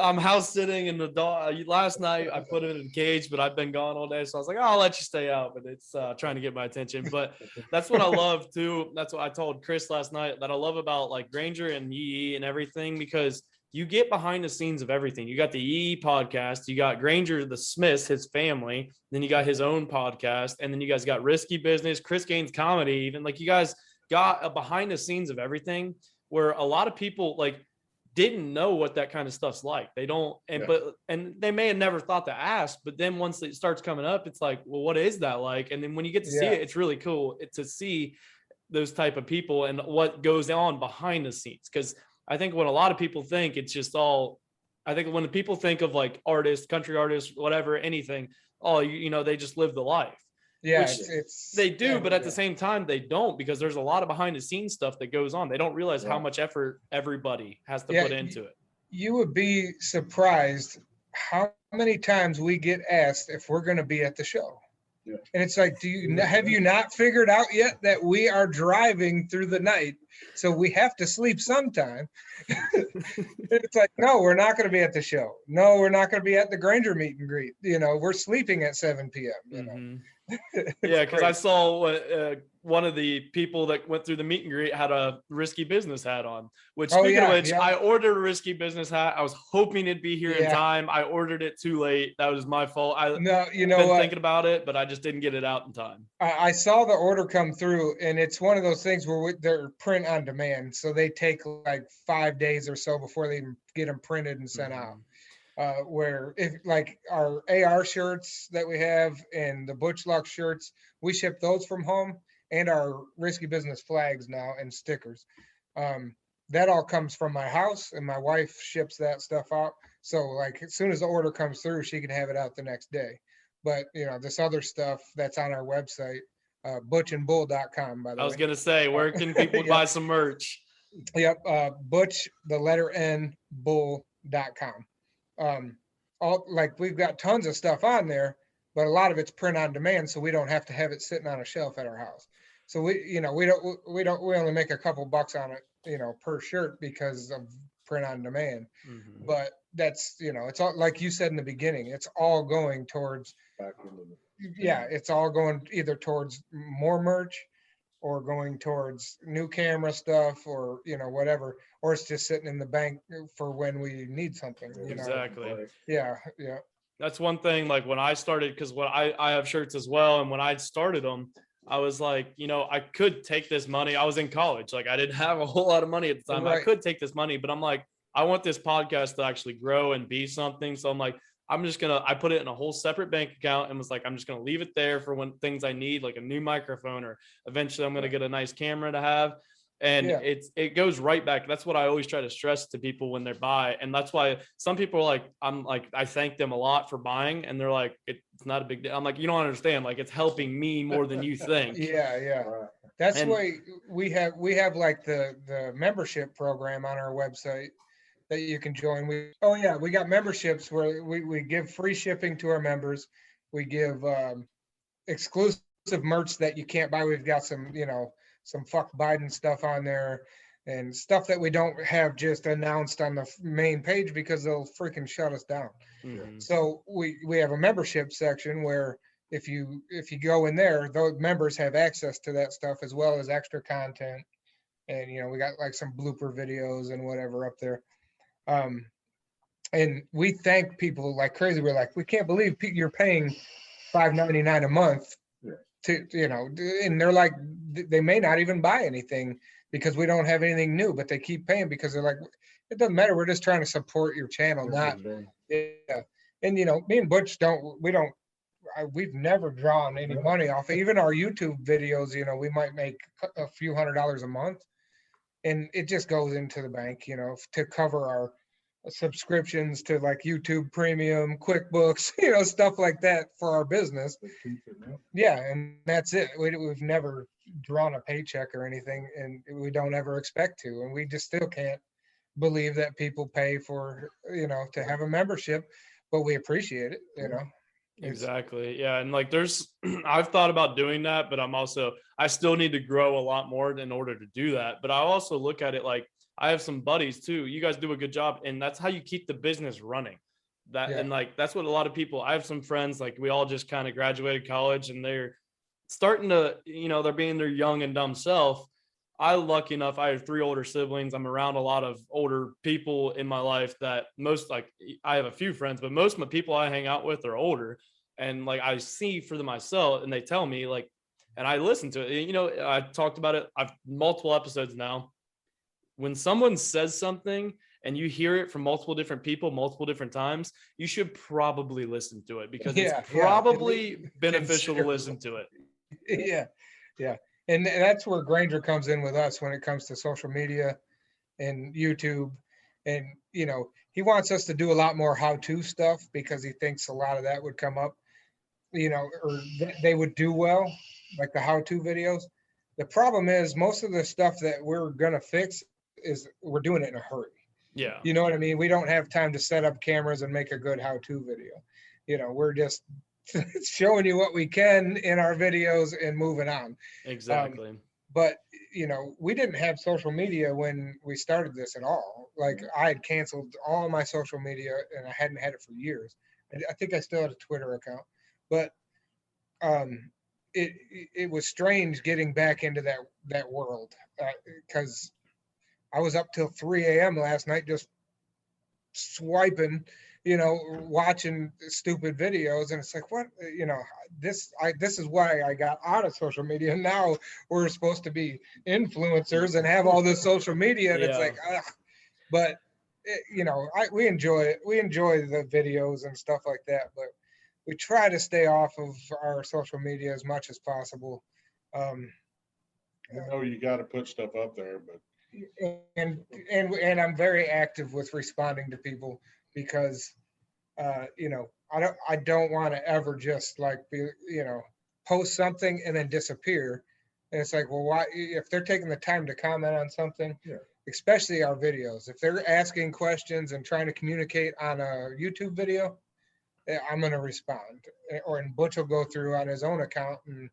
I'm house sitting, and the dog. Last night I put it in a cage, but I've been gone all day, so I was like, I'll let you stay out. But it's trying to get my attention. But that's what I love too. That's what I told Chris last night, that I love about like Granger and Yee and everything, because you get behind the scenes of everything. You got the Yee podcast, you got Granger, the Smiths, his family, then you got his own podcast, and then you guys got Risky Business, Chris Gaines Comedy, even like you guys got a behind the scenes of everything, where a lot of people like didn't know what that kind of stuff's like. They don't, and they may have never thought to ask, but then once it starts coming up, it's like, well, what is that like? And then when you get to see it, it's really cool to see those type of people and what goes on behind the scenes. Because I think when a lot of people think it's just all, I think when the people think of like artists, country artists, whatever, anything, they just live the life. Yeah, Which they do, but at the same time, they don't, because there's a lot of behind the scenes stuff that goes on. They don't realize how much effort everybody has to put into it. You would be surprised how many times we get asked if we're going to be at the show. Yeah. And it's like, have you not figured out yet that we are driving through the night, so we have to sleep sometime? It's like, no, we're not going to be at the show. No, we're not going to be at the Granger meet and greet. We're sleeping at 7 p.m. Yeah, because I saw one of the people that went through the meet and greet had a Risky Business hat on, which speaking of which, I ordered a Risky Business hat. I was hoping it'd be here in time. I ordered it too late. That was my fault. I've been thinking about it, but I just didn't get it out in time. I saw the order come through, and it's one of those things where they're print on demand. So they take like 5 days or so before they get them printed and sent out. Where if like our AR shirts that we have and the Butch Luck shirts, we ship those from home, and our Risky Business flags now and stickers. That all comes from my house, and my wife ships that stuff out. So like as soon as the order comes through, she can have it out the next day. But this other stuff that's on our website, butchandbull.com, by the way. I was going to say, where can people buy some merch? Yep. Butch, the letter N, bull.com. We've got tons of stuff on there, but a lot of it's print on demand, so we don't have to have it sitting on a shelf at our house. So we only make a couple bucks on it, per shirt because of print on demand. Mm-hmm. But that's, it's all, like you said in the beginning, it's all going towards, it's all going either towards more merch or going towards new camera stuff or, whatever, or it's just sitting in the bank for when we need something. Exactly. Yeah. That's one thing, like when I started, because when I have shirts as well, and when I started them, I was like, I could take this money. I was in college. Like I didn't have a whole lot of money at the time. Right. I could take this money, but I'm like, I want this podcast to actually grow and be something. So I'm like, I put it in a whole separate bank account and was like, I'm just going to leave it there for when things I need, like a new microphone, or eventually I'm going to get a nice camera to have. And it goes right back. That's what I always try to stress to people when they're buy. And that's why some people are like, I thank them a lot for buying, and they're like, it's not a big deal. I'm like, you don't understand. Like it's helping me more than you think. Yeah. That's why we have like the membership program on our website that you can join. We got memberships where we give free shipping to our members. We give exclusive merch that you can't buy. We've got some fuck Biden stuff on there and stuff that we don't have just announced on the main page because they'll freaking shut us down. Mm-hmm. So we have a membership section where if you go in there, those members have access to that stuff as well as extra content. And, we got like some blooper videos and whatever up there. And we thank people like crazy. We're like, we can't believe you're paying $5.99 a month to, and they're like, they may not even buy anything because we don't have anything new, but they keep paying because they're like, it doesn't matter. We're just trying to support your channel, not, yeah. And, you know, me and Butch we've never drawn any money off it. Even our YouTube videos, you know, we might make a few $100s a month, and it just goes into the bank, you know, to cover our subscriptions to like YouTube Premium, QuickBooks, you know, stuff like that for our business. Yeah, and that's it. We've never drawn a paycheck or anything, and we don't ever expect to, and we just still can't believe that people pay for, you know, to have a membership, but we appreciate it, you know. Exactly. Yeah. And like I've thought about doing that, but I still need to grow a lot more in order to do that. But I also look at it like I have some buddies too. You guys do a good job, and that's how you keep the business running. And like, that's what a lot of people, I have some friends, like we all just kind of graduated college and they're starting to, you know, they're being their young and dumb self. Lucky enough, I have 3 older siblings. I'm around a lot of older people in my life that I have a few friends, but most of my people I hang out with are older. And like, I see for myself, and they tell me like, and I listen to it, you know, I talked about it. I've multiple episodes now. When someone says something and you hear it from multiple different people, multiple different times, you should probably listen to it because it's probably beneficial to listen to it. Yeah. Yeah. And that's where Granger comes in with us when it comes to social media and YouTube. And, you know, he wants us to do a lot more how-to stuff because he thinks a lot of that would come up, you know, or they would do well, like the how-to videos. The problem is most of the stuff that we're going to fix is we're doing it in a hurry. Yeah. You know what I mean? We don't have time to set up cameras and make a good how-to video. You know, we're just showing you what we can in our videos and moving on. Exactly. But, you know, we didn't have social media when we started this at all. Like I had canceled all my social media and I hadn't had it for years. I think I still had a Twitter account, but it was strange getting back into that world because I was up till 3 a.m. last night just swiping, you know, watching stupid videos, and it's like, what, you know, this is why I got out of social media. And now we're supposed to be influencers and have all this social media, and it's like, ugh. But you know, we enjoy it. We enjoy the videos and stuff like that, but we try to stay off of our social media as much as possible. I know you got to put stuff up there, but and I'm very active with responding to people because you know, I don't want to ever just like be, you know, post something and then disappear. And it's like, well, why, if they're taking the time to comment on something, especially our videos, if they're asking questions and trying to communicate on a YouTube video, I'm going to respond. And Butch will go through on his own account and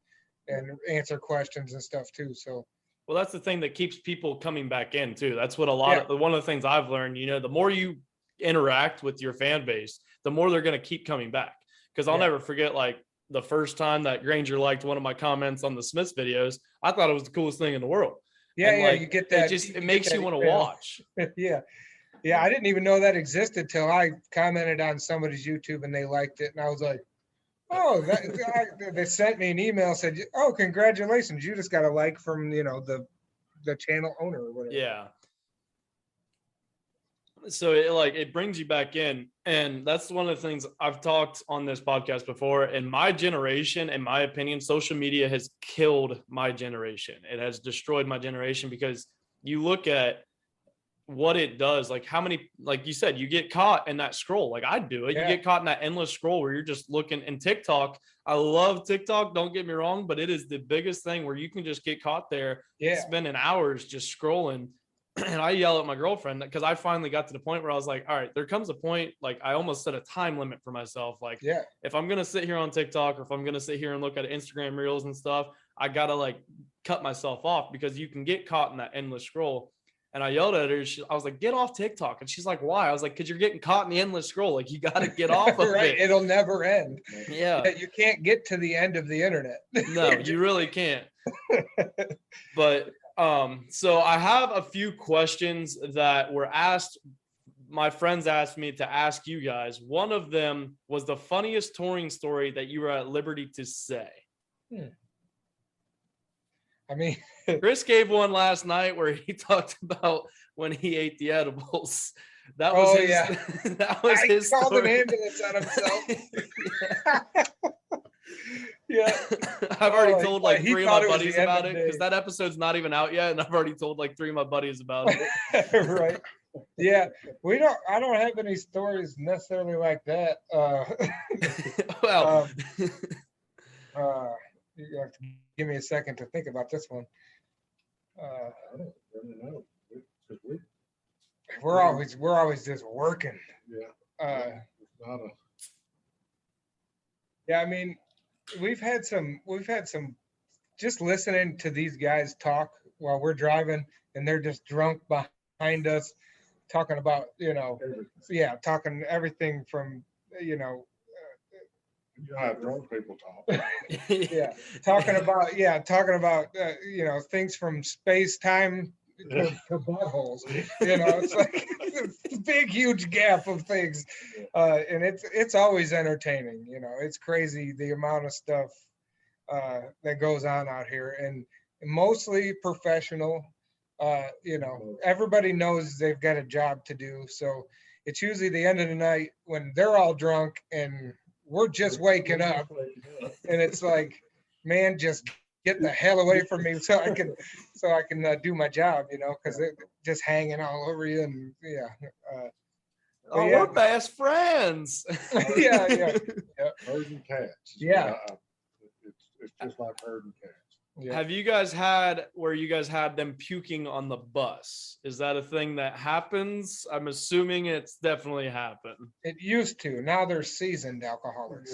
answer questions and stuff too. So well, that's the thing that keeps people coming back in too. That's what one of the things I've learned, you know, the more you interact with your fan base, the more they're going to keep coming back. Because I'll never forget, like the first time that Granger liked one of my comments on the Smiths videos, I thought it was the coolest thing in the world. Yeah, and, yeah, like, you get that. It makes you want to watch. Yeah. Yeah, I didn't even know that existed till I commented on somebody's YouTube and they liked it. And I was like, oh, they sent me an email, said, oh, congratulations. You just got a like from, you know, the channel owner or whatever. Yeah. So it brings you back in. And that's one of the things I've talked on this podcast before. In my generation, in my opinion, social media has killed my generation. It has destroyed my generation because you look at what it does, like how many, like you said, you get caught in that scroll. Like I do it. You get caught in that endless scroll where you're just looking. And TikTok, I love TikTok, don't get me wrong, but it is the biggest thing where you can just get caught there spending hours just scrolling. And I yell at my girlfriend because I finally got to the point where I was like, all right, there comes a point, like I almost set a time limit for myself. Like if I'm going to sit here on TikTok or if I'm going to sit here and look at Instagram reels and stuff, I got to like cut myself off because you can get caught in that endless scroll. And I yelled at her. I was like, get off TikTok. And she's like, why? I was like, because you're getting caught in the endless scroll. Like, you got to get off of right. it. It'll never end. Yeah. You can't get to the end of the internet. No, you really can't. But so I have a few questions that were asked. My friends asked me to ask you guys. One of them was the funniest touring story that you were at liberty to say. I mean, Chris gave one last night where he talked about when he ate the edibles. That Oh, was his. yeah. That was I his called an story. ambulance on himself. Yeah. I've already Oh, told yeah, like he 3 of thought my it was buddies the end about of it because days. that episode's not even out yet, and I've already told like 3 of my buddies about it. Right. Yeah. I don't have any stories necessarily like that. Well, You have to give me a second to think about this one. I don't really know. 'Cause We're always just working. yeah, it's not a, Yeah, I mean, we've had some just listening to these guys talk while we're driving and they're just drunk behind us talking about, everything. talking everything from, You know how drunk people talk. yeah, talking about things from space time to buttholes. It's like a big huge gap of things, and it's always entertaining. It's crazy the amount of stuff that goes on out here, and mostly professional. Everybody knows they've got a job to do, so it's usually the end of the night when they're all drunk and we're just waking up, and it's like, man, just get the hell away from me so I can do my job, because they're just hanging all over you, and oh, yeah. we're best friends. yeah. Herding cats. Yeah. It's just like herding cats. Yeah. Have you guys had where you guys had them puking on the bus? Is that a thing that happens? I'm assuming it's definitely happened. It used to. Now they're seasoned alcoholics.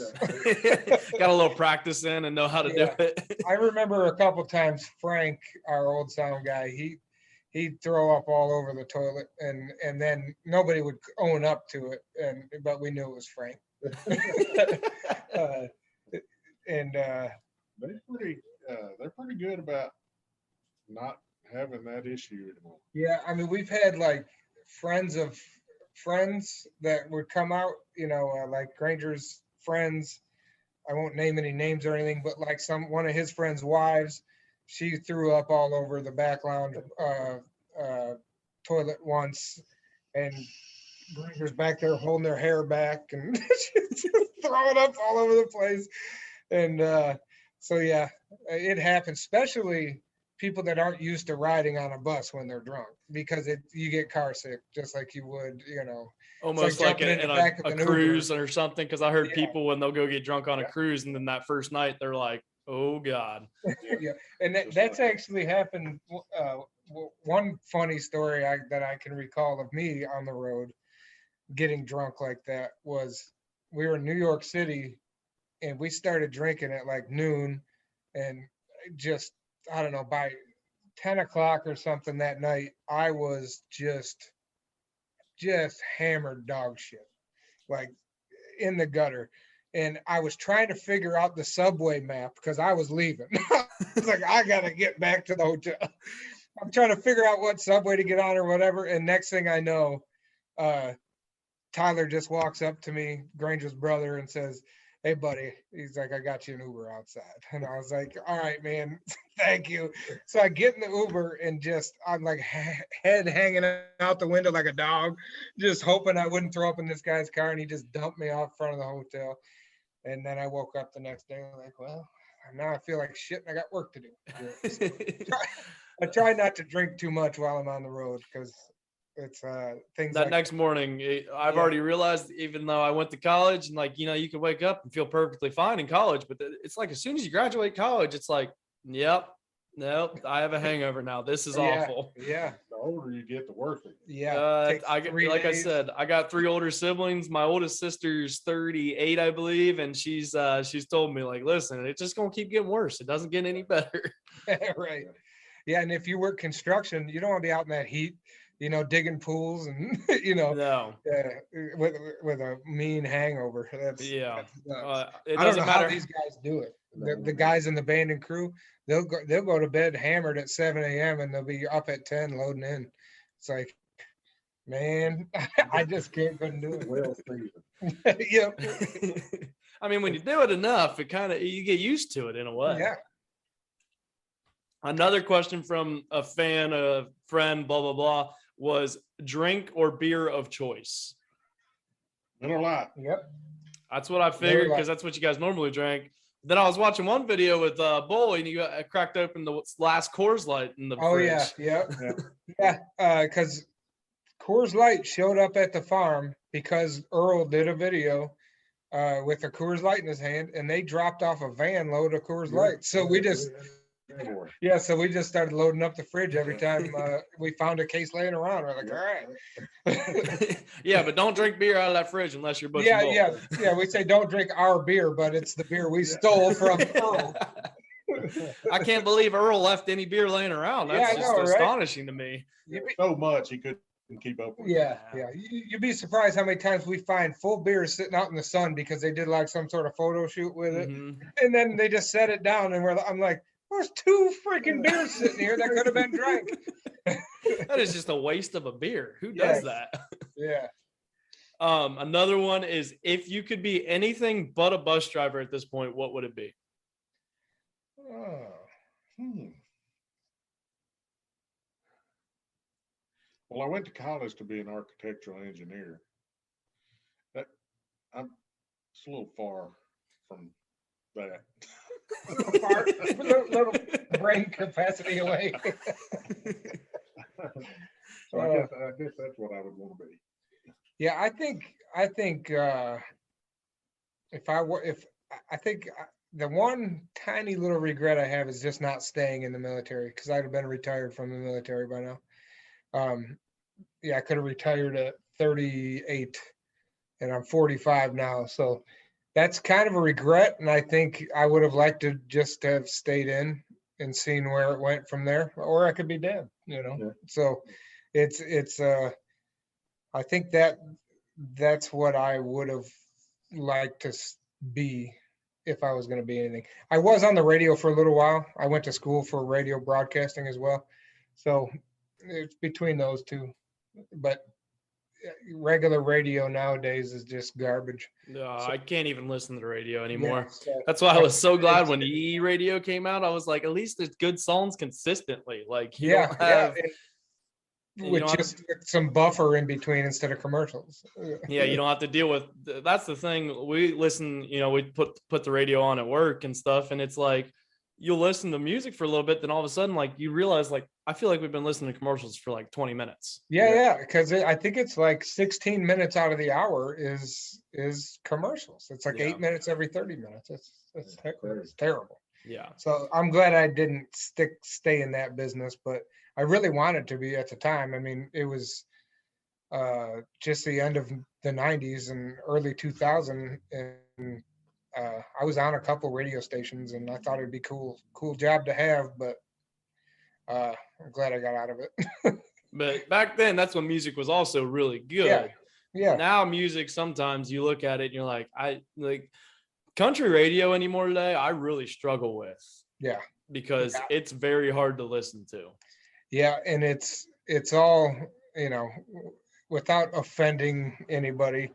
Got a little practice in and know how to Yeah. do it. I remember a couple times Frank, our old sound guy, he'd throw up all over the toilet, and then nobody would own up to it, but we knew it was Frank. They're pretty good about not having that issue anymore. Yeah, I mean, we've had like friends of friends that would come out, like Granger's friends. I won't name any names or anything, but like one of his friends' wives, she threw up all over the back lounge toilet once, and Granger's back there holding their hair back and just throwing up all over the place. And so yeah, it happens, especially people that aren't used to riding on a bus when they're drunk, because you get car sick just like you would, Almost like like jumping in in the back of a an Uber. cruise or something. Because I heard Yeah. people when they'll go get drunk on a Yeah. cruise, and then that first night they're like, "Oh God." Yeah, and that's actually happened. One funny story that I can recall of me on the road getting drunk like that was, we were in New York City and we started drinking at like noon, and just, I don't know, by 10 o'clock or something that night, I was just hammered dog shit, like in the gutter. And I was trying to figure out the subway map because I was leaving. I was like, I gotta get back to the hotel. I'm trying to figure out what subway to get on or whatever. And next thing I know, Tyler just walks up to me, Granger's brother, and says, "Hey buddy," he's like, "I got you an Uber outside." And I was like, "All right, man, thank you." So I get in the Uber and I'm like head hanging out the window like a dog, just hoping I wouldn't throw up in this guy's car. And he just dumped me off front of the hotel. And then I woke up the next day like, well, now I feel like shit and I got work to do. So I try not to drink too much while I'm on the road, because it's things That like next morning, I've Yeah. already realized, even though I went to college and like, you can wake up and feel perfectly fine in college, but it's like as soon as you graduate college, it's like, nope, I have a hangover now. This is awful. Yeah. The older you get, the worse it gets. Yeah. Takes I 3 like I days. said, I got 3 older siblings. My oldest sister's 38, I believe, and she's told me like, listen, it's just gonna keep getting worse. It doesn't get any better. Right. Yeah. And if you work construction, you don't want to be out in that heat, digging pools and, No, with a mean hangover. yeah, It it I don't know doesn't how matter. these guys do it. The guys in the band and crew, they'll go to bed hammered at 7 a.m. and they'll be up at 10 loading in. It's like, man, I just couldn't do it. Well seasoned. Yep. I mean, when you do it enough, you get used to it in a way. Yeah. Another question from a fan, a friend, blah, blah, blah, was drink or beer of choice. Miller Lite. Yep. That's what I figured because that's what you guys normally drink. Then I was watching one video with Bull, and you cracked open the last Coors Light in the fridge. Yeah. Yeah. Because Coors Light showed up at the farm because Earl did a video with a Coors Light in his hand, and they dropped off a van load of Coors Light. So we just started loading up the fridge every time we found a case laying around. We're like, all right. Yeah, but don't drink beer out of that fridge unless you're Butch. Yeah. We say don't drink our beer, but it's the beer we stole from Earl. I can't believe Earl left any beer laying around. That's just astonishing to me. So much he couldn't keep up with. Yeah. You'd be surprised how many times we find full beers sitting out in the sun because they did like some sort of photo shoot with it, and then they just set it down, and I'm like, there's 2 freaking beers sitting here that could have been drank. That is just a waste of a beer. Who does that? Yeah. Another one is, if you could be anything but a bus driver at this point, what would it be? Well, I went to college to be an architectural engineer. It's a little far from that. little brain capacity away. So I guess that's what I would want to be. Yeah, I think the one tiny little regret I have is just not staying in the military, because I'd have been retired from the military by now. I could have retired at 38, and I'm 45 now, so that's kind of a regret. And I think I would have liked to just have stayed in and seen where it went from there, or I could be dead, Yeah. So it's I think that's what I would have liked to be if I was going to be anything. I was on the radio for a little while. I went to school for radio broadcasting as well. So it's between those two, but regular radio nowadays is just garbage. No, I can't even listen to the radio anymore. Yeah, so that's why I was so glad when E radio came out. I was like, at least there's good songs consistently. Like you don't have with just some buffer in between instead of commercials. Yeah, you don't have to deal with. That's the thing. We listen. We put the radio on at work and stuff, and it's like you'll listen to music for a little bit, then all of a sudden, like you realize, like I feel like we've been listening to commercials for like 20 minutes. Yeah, because I think it's like 16 minutes out of the hour is commercials. It's like 8 minutes every 30 minutes. It's terrible. Yeah. So I'm glad I didn't stay in that business, but I really wanted to be at the time. I mean, it was just the end of the 90s and early 2000, and I was on a couple radio stations, and I thought it'd be cool job to have, but I'm glad I got out of it. But back then, that's when music was also really good. Yeah. Now music, sometimes you look at it and you're like, I like country radio anymore today. I really struggle with. Yeah. Because it's very hard to listen to. Yeah, and it's all, without offending anybody,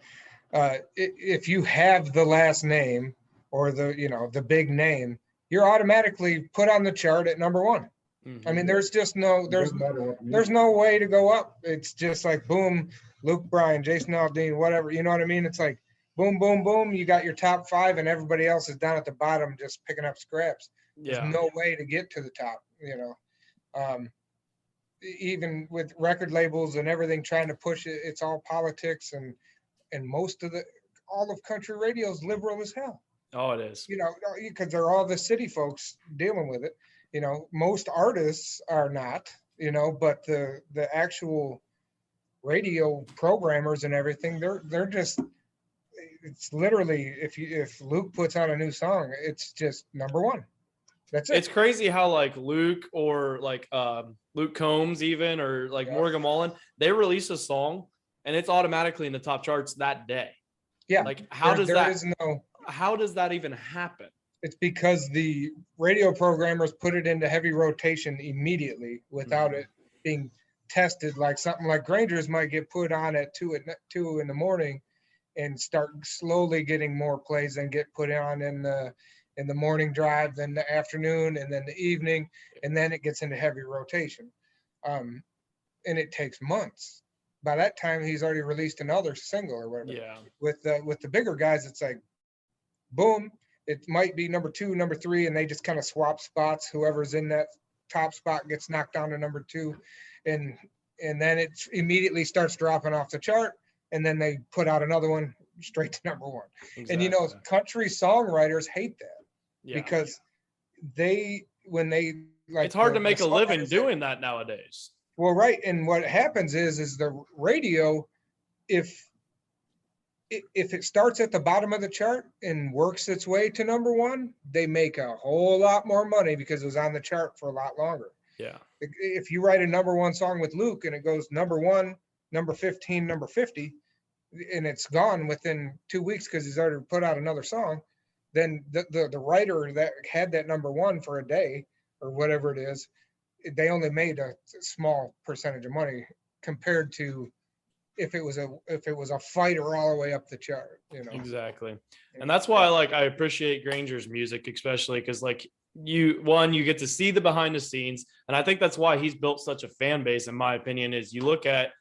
if you have the last name or the big name, you're automatically put on the chart at number 1. Mm-hmm. I mean, there's no way to go up. It's just like boom, Luke Bryan, Jason Aldean, whatever. You know what I mean? It's like boom, boom, boom. You got your top 5, and everybody else is down at the bottom just picking up scraps. Yeah. There's no way to get to the top. Even with record labels and everything trying to push it, it's all politics, and all of country radio is liberal as hell. Oh, it is. Because they're all the city folks dealing with it. Most artists are not, but the actual radio programmers and everything, they're just, it's literally, if Luke puts out a new song, it's just number 1. That's it. It's crazy how like Luke or like Luke Combs even, or like Morgan Wallen, they release a song and it's automatically in the top charts that day. Yeah. Like how does that even happen? It's because the radio programmers put it into heavy rotation immediately without it being tested. Like something like Granger's might get put on at 2 in the morning and start slowly getting more plays and get put on in the in the morning drive, then the afternoon, and then the evening, and then it gets into heavy rotation. And it takes months. By that time, he's already released another single or whatever. Yeah. With the bigger guys, it's like, boom, it might be number 2, number 3, and they just kind of swap spots. Whoever's in that top spot gets knocked down to number 2, and then it immediately starts dropping off the chart, and then they put out another one straight to number 1. Exactly. And you know, country songwriters hate that Yeah. because when they like, it's hard to make a living songwriters- doing that nowadays. Well, right, and what happens is the radio, if it starts at the bottom of the chart and works its way to number 1, they make a whole lot more money because it was on the chart for a lot longer. Yeah. If you write a number 1 song with Luke and it goes number 1, number 15, number 50, and it's gone within 2 weeks because he's already put out another song, then the writer that had that number 1 for a day or whatever it is, they only made a small percentage of money compared to if it was a fighter all the way up the chart, you know. Exactly. And that's why I appreciate Granger's music, especially because you get to see the behind the scenes. And I think that's why he's built such a fan base, in my opinion, is you look at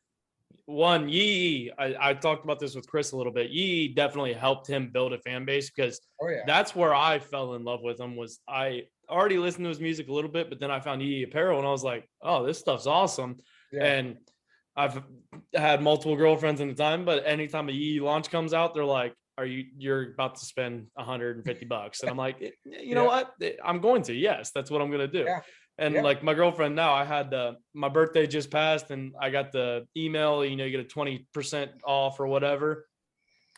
Yee. I talked about this with Chris a little bit. Yee definitely helped him build a fan base because that's where I fell in love with him. Was I already listened to his music a little bit, but then I found Yee Apparel and I was like, oh, this stuff's awesome. Yeah. And I've had multiple girlfriends in the time, but anytime a Yee launch comes out, they're like, you're about to spend $150. And I'm like, you know what? I'm going to, yes, that's what I'm going to do. Yeah. And like my girlfriend now, I had my birthday just passed and I got the email, you get a 20% off or whatever.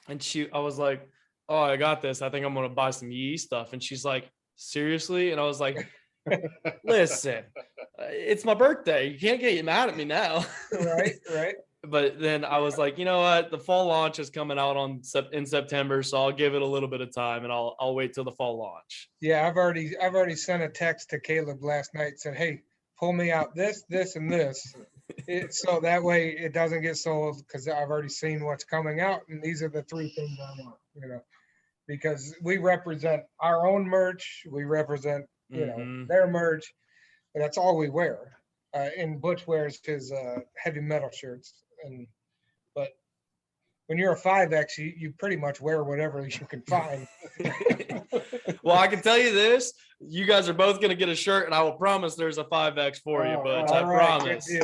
And I was like, oh, I got this. I think I'm going to buy some Yee stuff. And she's like, seriously? And I was like, listen, it's my birthday. You can't get mad at me now. Right. But then I was like, you know what? The fall launch is coming out in September, so I'll give it a little bit of time and I'll wait till the fall launch. Yeah, I've already sent a text to Caleb last night, said, hey, pull me out this, and this. So that way it doesn't get sold because I've already seen what's coming out, and these are the 3 things I want, because we represent our own merch, we represent their merch, and that's all we wear. And Butch wears his heavy metal shirts, but when you're a 5X, you pretty much wear whatever you can find. Well, I can tell you this: you guys are both going to get a shirt, and I will promise there's a 5X for you, Butch. I promise. It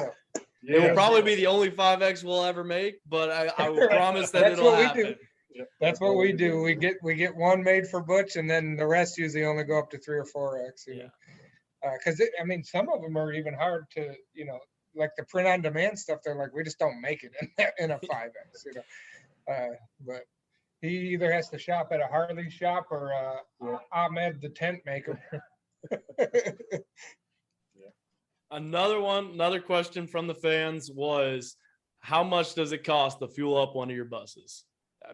will probably be the only 5X we'll ever make, but I will promise that it'll happen. That's what we do. We get one made for Butch, and then the rest usually only go up to 3 or 4X. Because some of them are even hard to, like the print on demand stuff. They're like, we just don't make it in a 5X, but he either has to shop at a Harley shop or Ahmed the tent maker. Another question from the fans was, how much does it cost to fuel up one of your buses?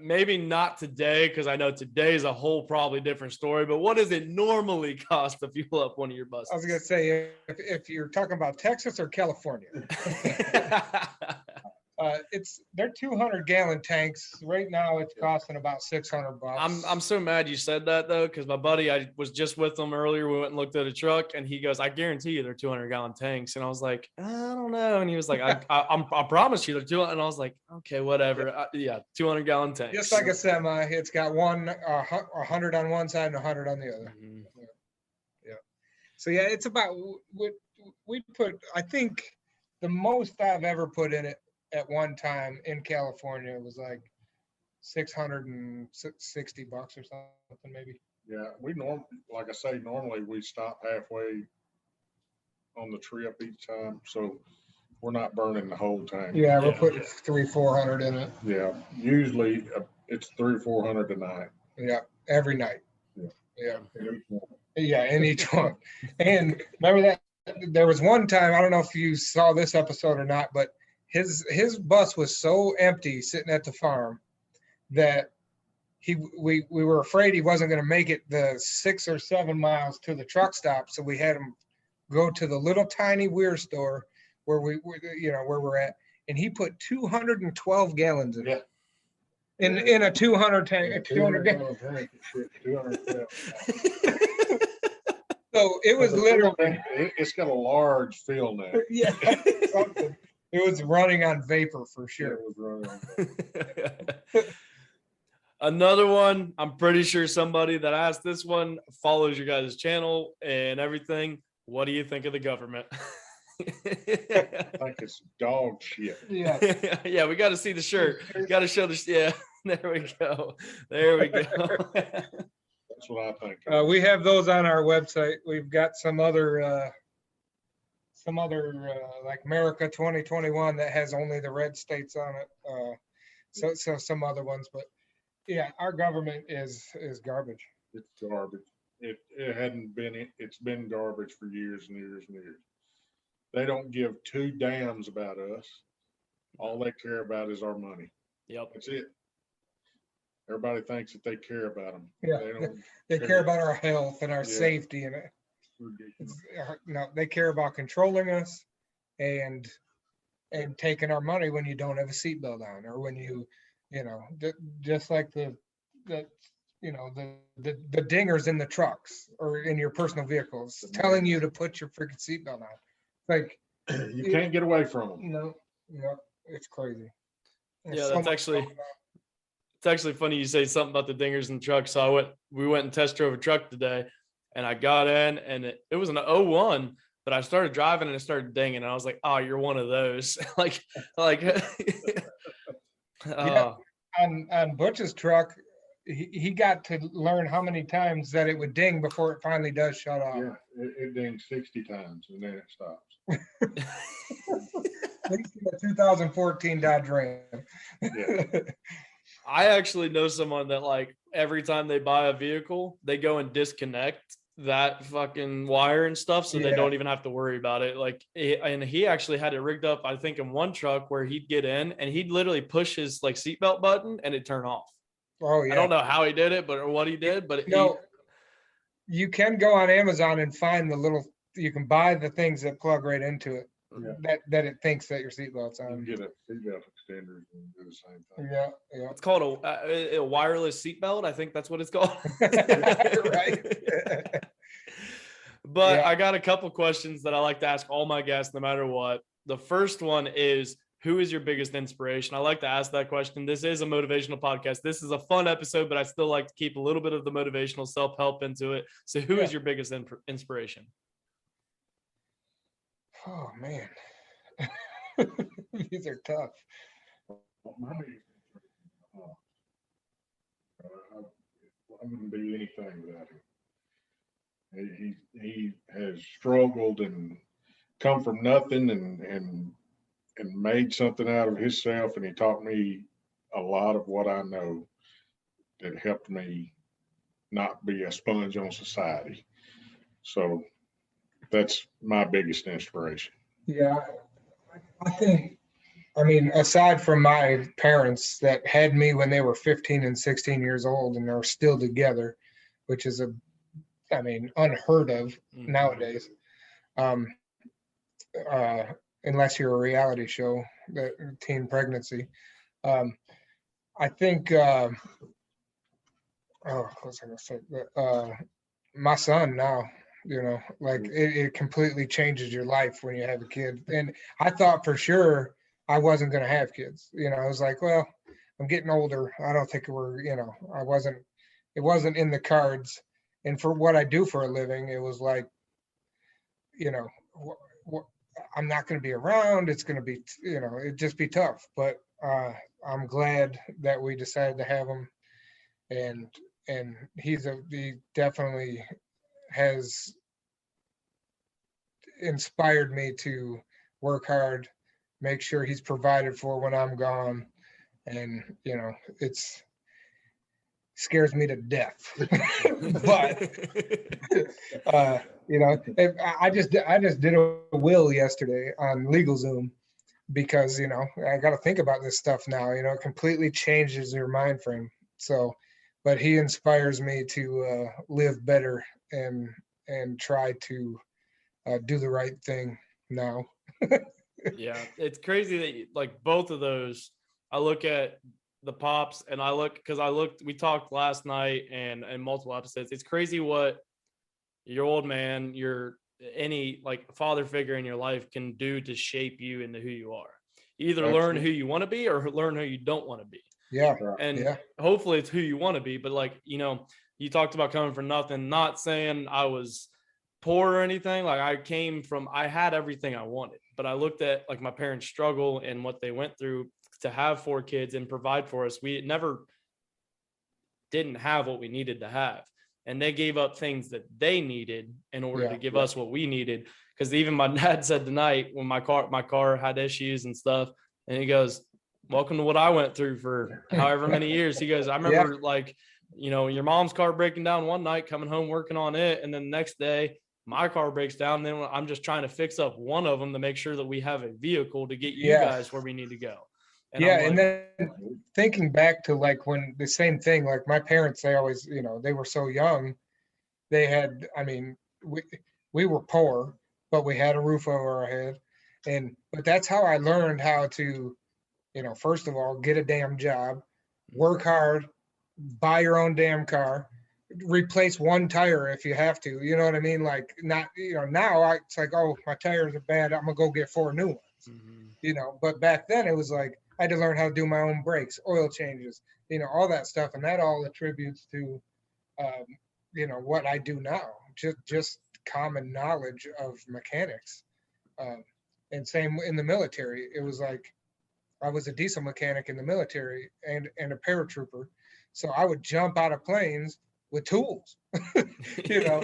Maybe not today, because I know today is a whole probably different story, but what does it normally cost to fuel up one of your buses? I was going to say, if you're talking about Texas or California, they're 200-gallon tanks. Right now it's costing about $600. I'm so mad you said that though, because my buddy, I was just with him earlier. We went and looked at a truck and he goes, I guarantee you they're 200-gallon tanks. And I was like, I don't know. And he was like, I promise you they're 200. And I was like, okay, whatever. 200-gallon tanks. Just like a semi, it's got 100 on one side and 100 on the other. Mm-hmm. Yeah. So it's about, we put, I think the most I've ever put in it at one time in California was like $660 or something, maybe. Yeah, like I say, normally we stop halfway on the trip each time, so we're not burning the whole tank. Yeah, we're putting 300-400 in it. Yeah, usually it's 300-400 a night. Yeah, every night. Yeah. In each one. And remember that there was one time, I don't know if you saw this episode or not, but his bus was so empty sitting at the farm that we were afraid he wasn't going to make it the 6 or 7 miles to the truck stop. So we had him go to the little tiny Weir store where we're at, and he put 212 gallons in it. in a 200 tank, a 200 gallon tank, it shit 200 gallons. So it was The literally, fill net, it's got a large fill net. yeah, something. It was running on vapor for sure. It was running on that. Another one, I'm pretty sure somebody that asked this one follows your guys' channel and everything. What do you think of the government? I think it's dog shit. Yeah. Yeah, we got to see the shirt. Got to show the. Yeah, there we go. There we go. That's what I think. We have those on our website. We've got some other like America 2021 that has only the red states on it. So some other ones, but yeah, our government is garbage. It's garbage. It hadn't been, it's been garbage for years and years and years. They don't give two dams about us. All they care about is our money. Yep. That's it. Everybody thinks that they care about them. Yeah. They don't. They care about our health and our Yeah. safety, and Ridiculous. no, they care about controlling us and taking our money when you don't have a seatbelt on, or when you know, just like the dingers in the trucks or in your personal vehicles telling you to put your freaking seatbelt on. Like, You can't get away from them. it's crazy. There's Yeah, so that's much actually. going on. It's actually funny you say something about the dingers in the truck. So we went and test drove a truck today, and I got in, and it was an 01, but I started driving and it started dinging, and I was like, "Oh, you're one of those." like, Yeah. On Butch's truck, he got to learn how many times that it would ding before it finally does shut off. Yeah, it dings 60 times and then it stops. At least in the 2014 Dodge Ram. Yeah. I actually know someone that, like, every time they buy a vehicle, they go and disconnect that fucking wire and stuff, so they Yeah. don't even have to worry about it. Like, and he actually had it rigged up, I think, in one truck where he'd get in and he'd literally push his like seatbelt button and it'd turn off. Oh I yeah. don't know how he did it, but or what he did, but No, you can go on Amazon and find you can buy the things that plug right into it. Yeah. That it thinks that your seatbelt's You can on. get a seatbelt extender and do the same thing. Yeah, yeah. it's called a wireless seatbelt. I think that's what it's called. Right. But Yeah. I got a couple questions that I like to ask all my guests, no matter what. The first one is, who is your biggest inspiration? I like to ask that question. This is a motivational podcast. This is a fun episode, but I still like to keep a little bit of the motivational self-help into it. So who is your biggest inspiration? Oh man. These are tough. I wouldn't be anything without him. He has struggled and come from nothing and made something out of himself, and he taught me a lot of what I know that helped me not be a sponge on society. So that's my biggest inspiration. Yeah, I think, I mean, aside from my parents that had me when they were 15 and 16 years old and are still together, which is unheard of nowadays. Unless you're a reality show, that teen pregnancy. I think, what was I gonna say? My son now, like it completely changes your life when you have a kid. And I thought for sure I wasn't going to have kids. I was like, well, I'm getting older. I don't think it wasn't in the cards. And for what I do for a living, it was like, I'm not going to be around. It's going to be, it'd just be tough. But I'm glad that we decided to have him. And he definitely has inspired me to work hard, make sure he's provided for when I'm gone. And, scares me to death. But, I just did a will yesterday on LegalZoom because, I got to think about this stuff now, it completely changes your mind frame. So, but he inspires me to live better and try to do the right thing now. Yeah, it's crazy that like both of those, I look at the pops, and we talked last night and multiple episodes. It's crazy what your old man, any like father figure in your life can do to shape you into who you are. You either learn who you want to be or learn who you don't want to be. Yeah. And hopefully it's who you want to be. But like, you know, you talked about coming from nothing, not saying I was poor or anything. Like I had everything I wanted, but I looked at like my parents' struggle and what they went through to have 4 kids and provide for us. We never didn't have what we needed to have. And they gave up things that they needed in order to give us what we needed. Because even my dad said tonight when my car had issues and stuff, and he goes, welcome to what I went through for however many years. He goes, I remember like, you know, your mom's car breaking down one night, coming home, working on it. And then the next day my car breaks down. Then I'm just trying to fix up one of them to make sure that we have a vehicle to get you guys where we need to go. And and then thinking back to like when the same thing, like my parents, they always, you know, they were so young. They had, I mean, we were poor, but we had a roof over our head. But that's how I learned how to, you know, first of all, get a damn job, work hard, buy your own damn car, replace one tire if you have to, you know what I mean? Like not, you know, now it's like, oh, my tires are bad, I'm gonna go get 4 new ones, you know, but back then it was like, I had to learn how to do my own brakes, oil changes, you know, all that stuff. And that all attributes to, you know, what I do now, just common knowledge of mechanics. And same in the military. It was like, I was a diesel mechanic in the military and a paratrooper. So I would jump out of planes with tools, you know,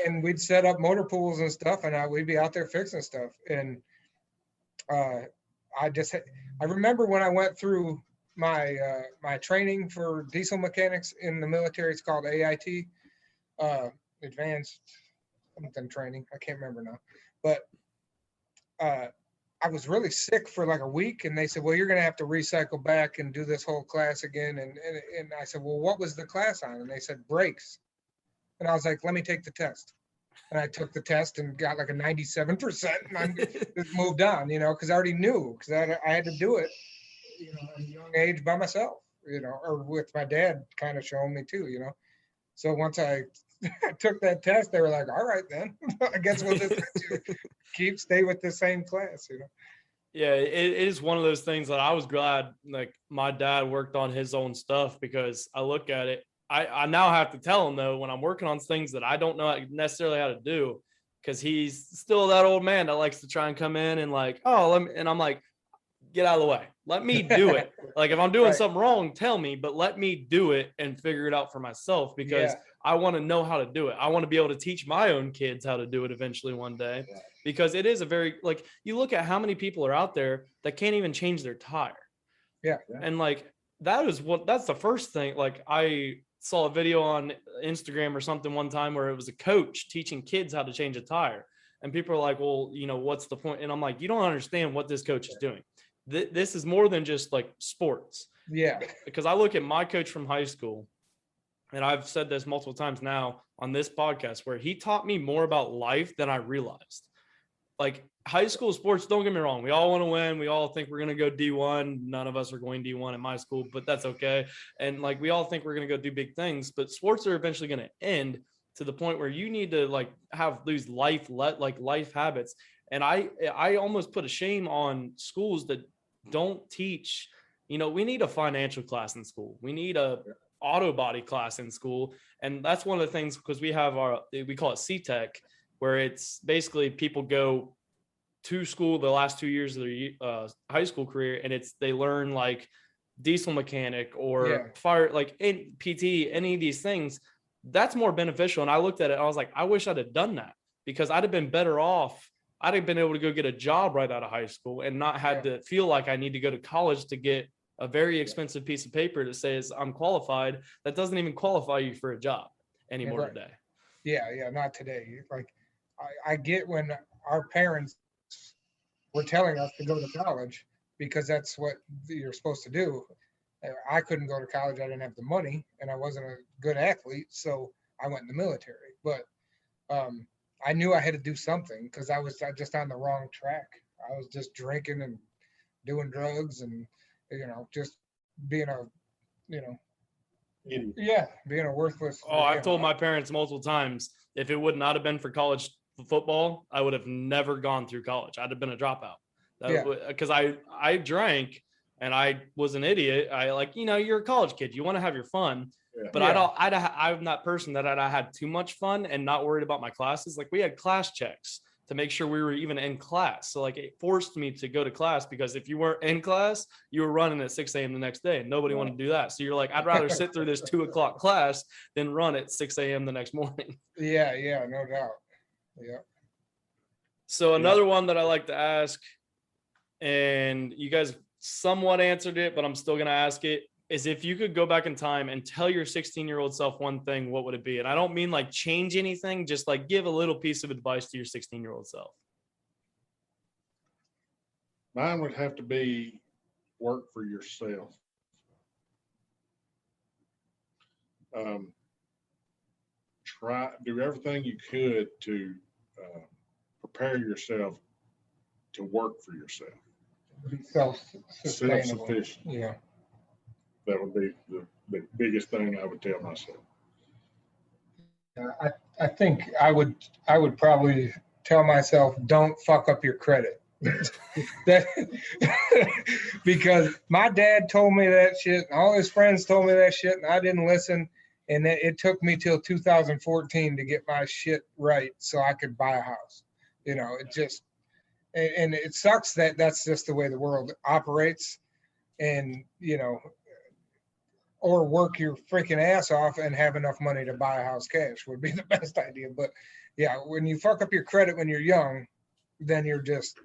and we'd set up motor pools and stuff, and we'd be out there fixing stuff. And I remember when I went through my my training for diesel mechanics in the military. It's called AIT, Advanced something training. I can't remember now, but I was really sick for like a week, and they said, well, you're going to have to recycle back and do this whole class again. And I said, well, what was the class on? And they said brakes. And I was like, let me take the test. And I took the test and got like a 97%, and I just moved on, you know, because I already knew, because I had to do it, you know, at a young age by myself, you know, or with my dad kind of showing me too, you know. So once I took that test, they were like, all right, then I guess we'll just stay with the same class, you know. Yeah, it is one of those things that I was glad like my dad worked on his own stuff, because I look at it, I now have to tell him though, when I'm working on things that I don't know necessarily how to do, because he's still that old man that likes to try and come in and like, and I'm like, get out of the way. Let me do it. Like if I'm doing something wrong, tell me, but let me do it and figure it out for myself, because I want to know how to do it. I want to be able to teach my own kids how to do it eventually one day, because it is a very, like, you look at how many people are out there that can't even change their tire. And like, that's the first thing. Like I saw a video on Instagram or something one time where it was a coach teaching kids how to change a tire. And people are like, well, you know, what's the point? And I'm like, you don't understand what this coach is doing. This is more than just like sports. Because I look at my coach from high school, and I've said this multiple times now on this podcast, where he taught me more about life than I realized. Like high school sports, don't get me wrong, we all want to win. We all think we're going to go D1. None of us are going D1 at my school, but that's okay. And like, we all think we're going to go do big things, but sports are eventually going to end to the point where you need to like have these life habits. And I almost put a shame on schools that don't teach, you know, we need a financial class in school. We need a auto body class in school. And that's one of the things, because we have we call it CTEC, where it's basically people go to school the last 2 years of their high school career, and they learn like diesel mechanic or fire, like in PT, any of these things. That's more beneficial. And I looked at it, I was like, I wish I'd have done that, because I'd have been better off. I'd have been able to go get a job right out of high school and not had to feel like I need to go to college to get a very expensive piece of paper that says I'm qualified. That doesn't even qualify you for a job anymore today. Not today. Like I get when our parents were telling us to go to college because that's what you're supposed to do. I couldn't go to college. I didn't have the money, and I wasn't a good athlete, so I went in the military. But I knew I had to do something, because I was just on the wrong track. I was just drinking and doing drugs and, you know, just being a, you know, Idiot. yeah, being a worthless. Oh, I've told my parents multiple times, if it would not have been for college football, I would have never gone through college. I'd have been a dropout. Yeah. Because I drank and I was an idiot. I like, you're a college kid. You want to have your fun. Yeah. But Yeah. I'm that person that I had too much fun and not worried about my classes. Like we had class checks to make sure we were even in class. So like it forced me to go to class, because if you weren't in class, you were running at 6 a.m. the next day and nobody wanted to do that. So you're like, I'd rather sit through this 2 o'clock class than run at 6 a.m. the next morning. Yeah, no doubt. Yeah. So another one that I like to ask, and you guys somewhat answered it, but I'm still going to ask it, is if you could go back in time and tell your 16-year-old self one thing, what would it be? And I don't mean like change anything, just like give a little piece of advice to your 16-year-old self. Mine would have to be work for yourself. Do everything you could to prepare yourself to work for yourself. Be self-sustainable. Self-sufficient. Yeah. That would be the biggest thing I would tell myself. I think I would probably tell myself, don't fuck up your credit. That because my dad told me that shit, and all his friends told me that shit, and I didn't listen. And it took me till 2014 to get my shit right so I could buy a house. It just, and it sucks that that's just the way the world operates. And, or work your freaking ass off and have enough money to buy a house cash would be the best idea. But yeah, when you fuck up your credit when you're young, then you're just,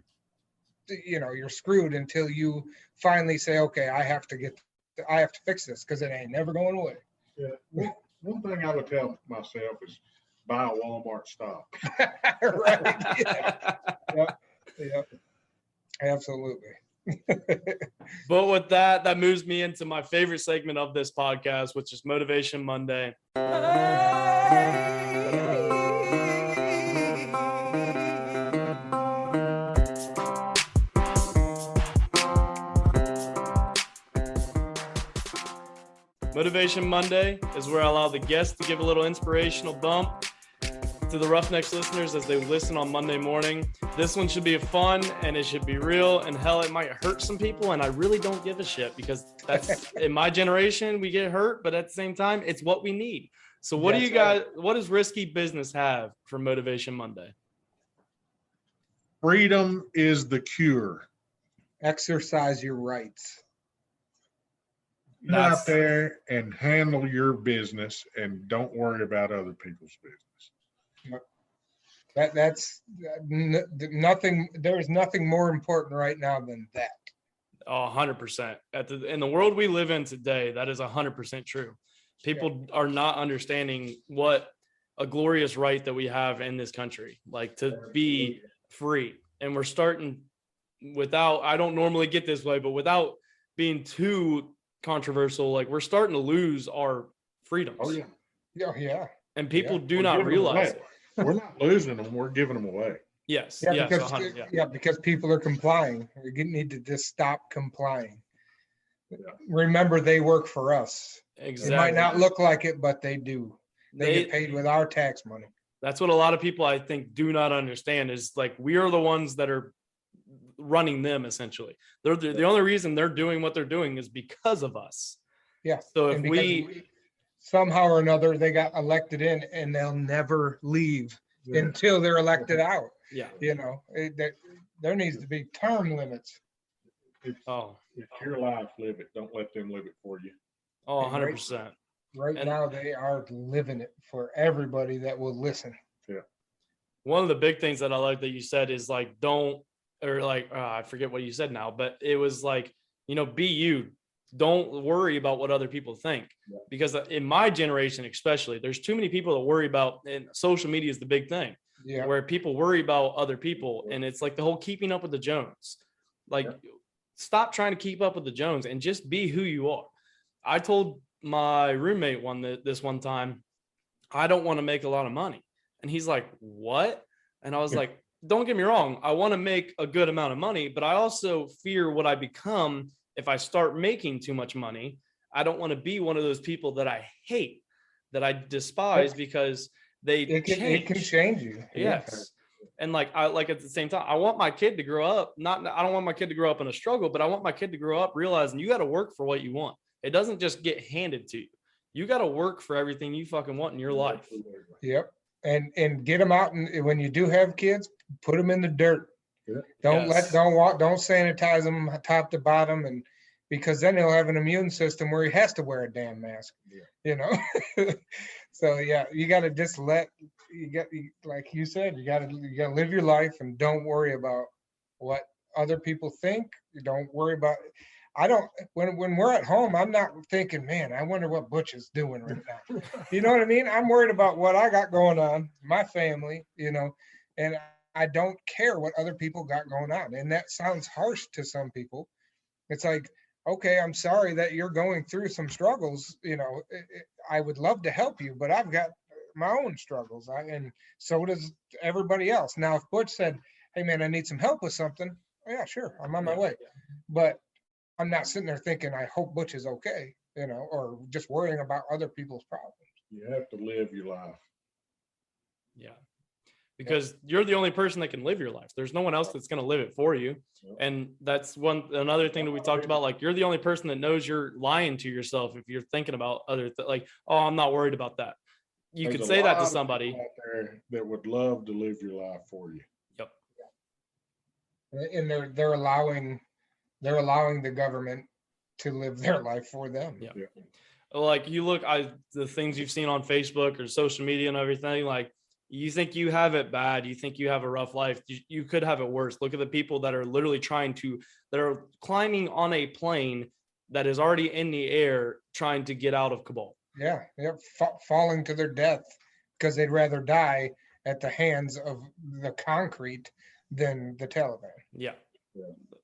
you're screwed until you finally say, okay, I have to fix this because it ain't never going away. Yeah. One thing I would tell myself is buy a Walmart stock. Right. Yeah. Absolutely. But with that moves me into my favorite segment of this podcast, which is Motivation Monday. Motivation Monday is where I allow the guests to give a little inspirational bump to the Roughnecks listeners as they listen on Monday morning. This one should be fun and it should be real, and hell, it might hurt some people, and I really don't give a shit, because that's in my generation, we get hurt, but at the same time, it's what we need. So what do you guys, what does Risky Business have for Motivation Monday? Freedom is the cure. Exercise your rights. Get out there and handle your business and don't worry about other people's business. That's nothing. There's nothing more important right now than that. 100%. In the world we live in today, that is 100% true. People are not understanding what a glorious right that we have in this country, like to be free. And we're starting without, I don't normally get this way, but without being too controversial, like we're starting to lose our freedoms. Oh yeah. Yeah. And people do not realize it. We're not losing them, we're giving them away. Yes. Yeah, Yes. because, 100, yeah. yeah, because people are complying. We need to just stop complying. Yeah. Remember, they work for us. Exactly. It might not look like it, but they do. They get paid with our tax money. That's what a lot of people, I think, do not understand, is like we are the ones that are running them, essentially. They're the only reason they're doing what they're doing is because of us. Yeah. So if And because we somehow or another, they got elected in and they'll never leave until they're elected out. yeah. There needs to be term limits. Oh, It's your life, live it. Don't let them live it for you. 100%. Right And- now, they are living it for everybody that will listen. One of the big things that I like that you said is like, I forget what you said now, but it was like, be you. Don't worry about what other people think. Yeah. Because in my generation, especially, there's too many people that worry about, and social media is the big thing, Yeah. where people worry about other people. And it's like the whole keeping up with the Jones. Like, stop trying to keep up with the Jones and just be who you are. I told my roommate this one time, I don't want to make a lot of money. And he's like, what? And I was like, don't get me wrong. I want to make a good amount of money, but I also fear what I become if I start making too much money, I don't want to be one of those people that I hate, that I despise because they It can change. change you. Yes. And like I like at the same time, I want my kid to grow up. I don't want my kid to grow up in a struggle, but I want my kid to grow up realizing you got to work for what you want. It doesn't just get handed to you. You got to work for everything you fucking want in your life. Yep. And get them out, and when you do have kids, put them in the dirt. Yeah. Don't Yes. don't sanitize them top to bottom, and because then he'll have an immune system where he has to wear a damn mask. You know. So yeah, you got to just like you said, you got to live your life and don't worry about what other people think. You don't worry about. I don't, when we're at home, I'm not thinking, man, I wonder what Butch is doing right now. You know what I mean? I'm worried about what I got going on, my family, you know, and I don't care what other people got going on. And that sounds harsh to some people. It's like, okay, I'm sorry that you're going through some struggles. You know, I would love to help you, but I've got my own struggles. And so does everybody else. Now, if Butch said, hey man, I need some help with something. Yeah, sure. I'm on my way. But I'm not sitting there thinking, I hope Butch is okay, you know, or just worrying about other people's problems. You have to live your life. Yeah. Because you're the only person that can live your life. There's no one else that's going to live it for you. And that's another thing that we talked about. Like, you're the only person that knows you're lying to yourself if you're thinking about like, oh, I'm not worried about that. You There's could a say that lot to of somebody. people out there that would love to live your life for you. Yep. And they're allowing the government to live their life for them. Yeah. Like, you look, the things you've seen on Facebook or social media and everything, like, you think you have it bad, you think you have a rough life, you could have it worse. Look at the people that are literally that are climbing on a plane that is already in the air trying to get out of Kabul. Yeah, falling to their death because they'd rather die at the hands of the concrete than the Taliban. Yeah.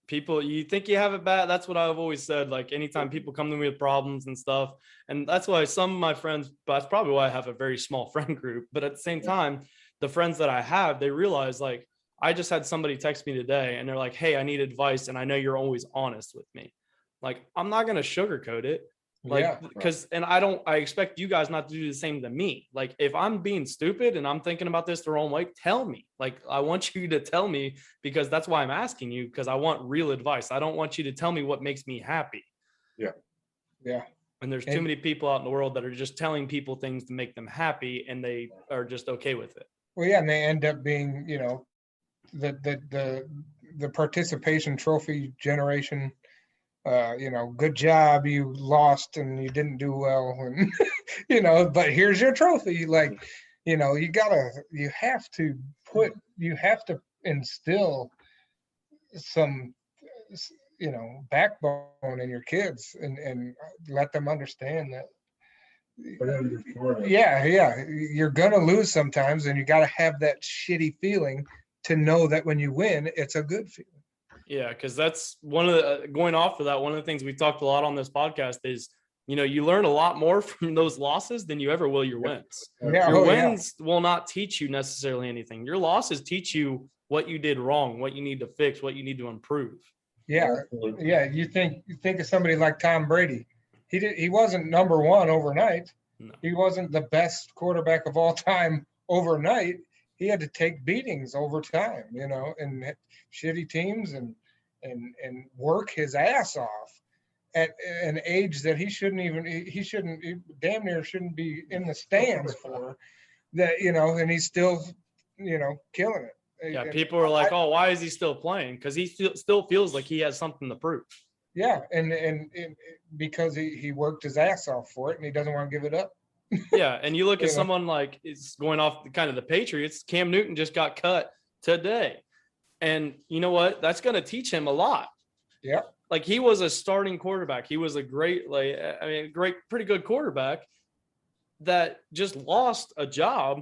People, you think you have it bad. That's what I've always said. Like, anytime people come to me with problems and stuff, and that's why some of my friends, that's probably why I have a very small friend group. But at the same time, the friends that I have, they realize, like, I just had somebody text me today and they're like, hey, I need advice. And I know you're always honest with me. Like, I'm not going to sugarcoat it. Like, because, and I expect you guys not to do the same to me. Like, if I'm being stupid and I'm thinking about this the wrong way, tell me. Like, I want you to tell me, because that's why I'm asking you, because I want real advice. I don't want you to tell me what makes me happy. Yeah. And there's too many people out in the world that are just telling people things to make them happy, and they are just okay with it. Well, yeah, and they end up being, you know, the participation trophy generation. You know, good job, you lost and you didn't do well, and you know, but here's your trophy. Like, you know, you have to instill some, you know, backbone in your kids and let them understand that. Yeah, you're gonna lose sometimes, and you got to have that shitty feeling to know that when you win, it's a good feeling. Yeah, because that's one of the going off of that. One of the things we talked a lot on this podcast is, you know, you learn a lot more from those losses than you ever will your wins. Yeah, your wins will not teach you necessarily anything. Your losses teach you what you did wrong, what you need to fix, what you need to improve. Yeah, you think of somebody like Tom Brady. He wasn't number one overnight. No. He wasn't the best quarterback of all time overnight. He had to take beatings over time, you know, and shitty teams and work his ass off at an age that he damn near shouldn't be in the stands for that, you know, and he's still, you know, killing it. Yeah, people are like, oh, why is he still playing? Because he still feels like he has something to prove. Yeah, and because he worked his ass off for it and he doesn't want to give it up. Yeah, and you look at someone like, it's going off kind of the Patriots. Cam Newton just got cut today, and you know what? That's going to teach him a lot. Yeah, like, he was a starting quarterback. He was a great, pretty good quarterback that just lost a job,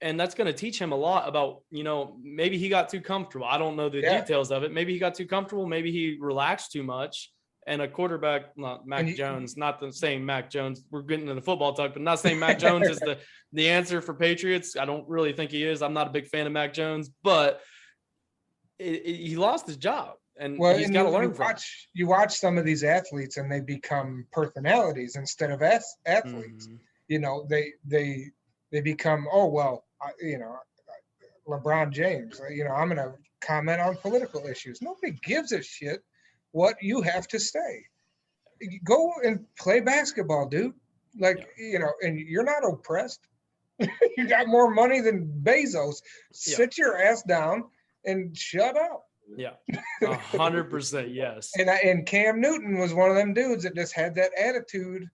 and that's going to teach him a lot about, you know, maybe he got too comfortable. I don't know the details of it. Maybe he got too comfortable. Maybe he relaxed too much. And a quarterback, not Mac Jones, not the same Mac Jones. We're getting into the football talk, but not saying Mac Jones is the answer for Patriots. I don't really think he is. I'm not a big fan of Mac Jones, but he lost his job. and Well, he's and got to you learn from it. you watch some of these athletes and they become personalities instead of athletes. Mhm. You know, they become, oh well, you know, LeBron James. You know, I'm going to comment on political issues. Nobody gives a shit what you have to say. Go and play basketball, dude. Like, you know, and you're not oppressed. You got more money than Bezos. Yeah. Sit your ass down and shut up. Yeah, 100%. Yes. And Cam Newton was one of them dudes that just had that attitude,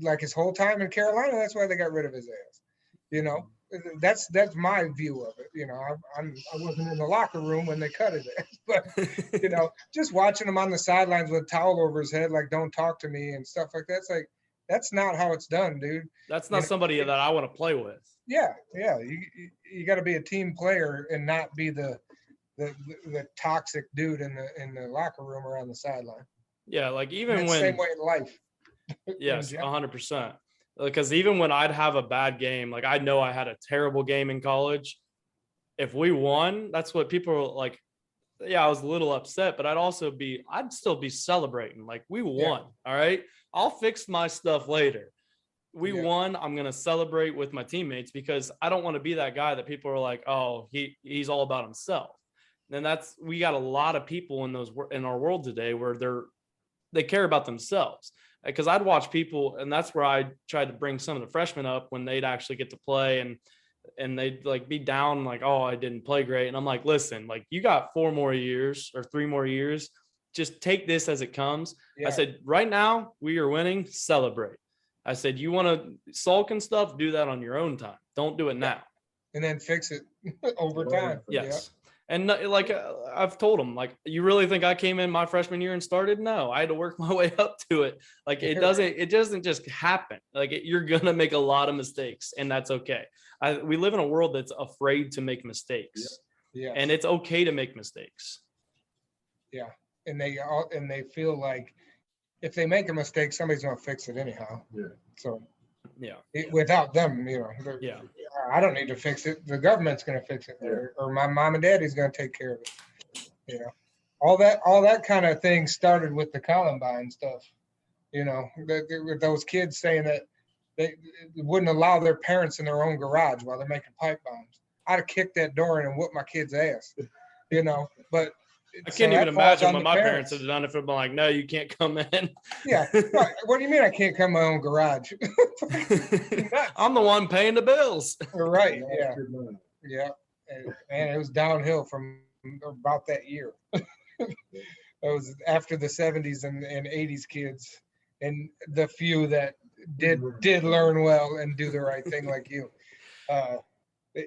like his whole time in Carolina. That's why they got rid of his ass. You know, that's my view of it. You know, I wasn't in the locker room when they cut his ass, but you know, just watching him on the sidelines with a towel over his head, like "Don't talk to me" and stuff like that. It's like that's not how it's done, dude. That's not somebody that I want to play with. Yeah, you got to be a team player and not be the toxic dude in the locker room or on the sideline. Yeah, like And even it's when the same way in life. yes, general. 100%. Because even when I'd have a bad game, like I know I had a terrible game in college. If we won, that's what people are like. Yeah, I was a little upset, but I'd still be celebrating. Like we won. All right. I'll fix my stuff later. We won. I'm going to celebrate with my teammates because I don't want to be that guy that people are like, oh, he's all about himself. And we got a lot of people in our world today where they care about themselves. Because I'd watch people, and that's where I tried to bring some of the freshmen up when they'd actually get to play and they'd like be down like, oh, I didn't play great. And I'm like, listen, like you got 4 more years or 3 more years. Just take this as it comes. Yeah. I said, right now we are winning, celebrate. I said, you want to sulk and stuff, do that on your own time. Don't do it now. And then fix it over time. Yes. And like I've told them, like, you really think I came in my freshman year and started? No, I had to work my way up to it. Like it doesn't just happen. Like you're going to make a lot of mistakes and that's okay. We live in a world that's afraid to make mistakes. Yeah. And it's okay to make mistakes. Yeah. And they feel like if they make a mistake, somebody's going to fix it anyhow. Yeah. So yeah, without them, you know, yeah, I don't need to fix it. The government's going to fix it, or my mom and daddy's going to take care of it. You know, all that kind of thing started with the Columbine stuff. You know, with those kids saying that they wouldn't allow their parents in their own garage while they're making pipe bombs. I'd have kicked that door in and whooped my kid's ass. You know, but I can't even imagine what my parents had done if it'd been like, no, you can't come in. Yeah. No, what do you mean I can't come in my own garage? I'm the one paying the bills. Right. Yeah. Yeah. And it was downhill from about that year. It was after the 70s and 80s kids and the few that did learn well and do the right thing like you.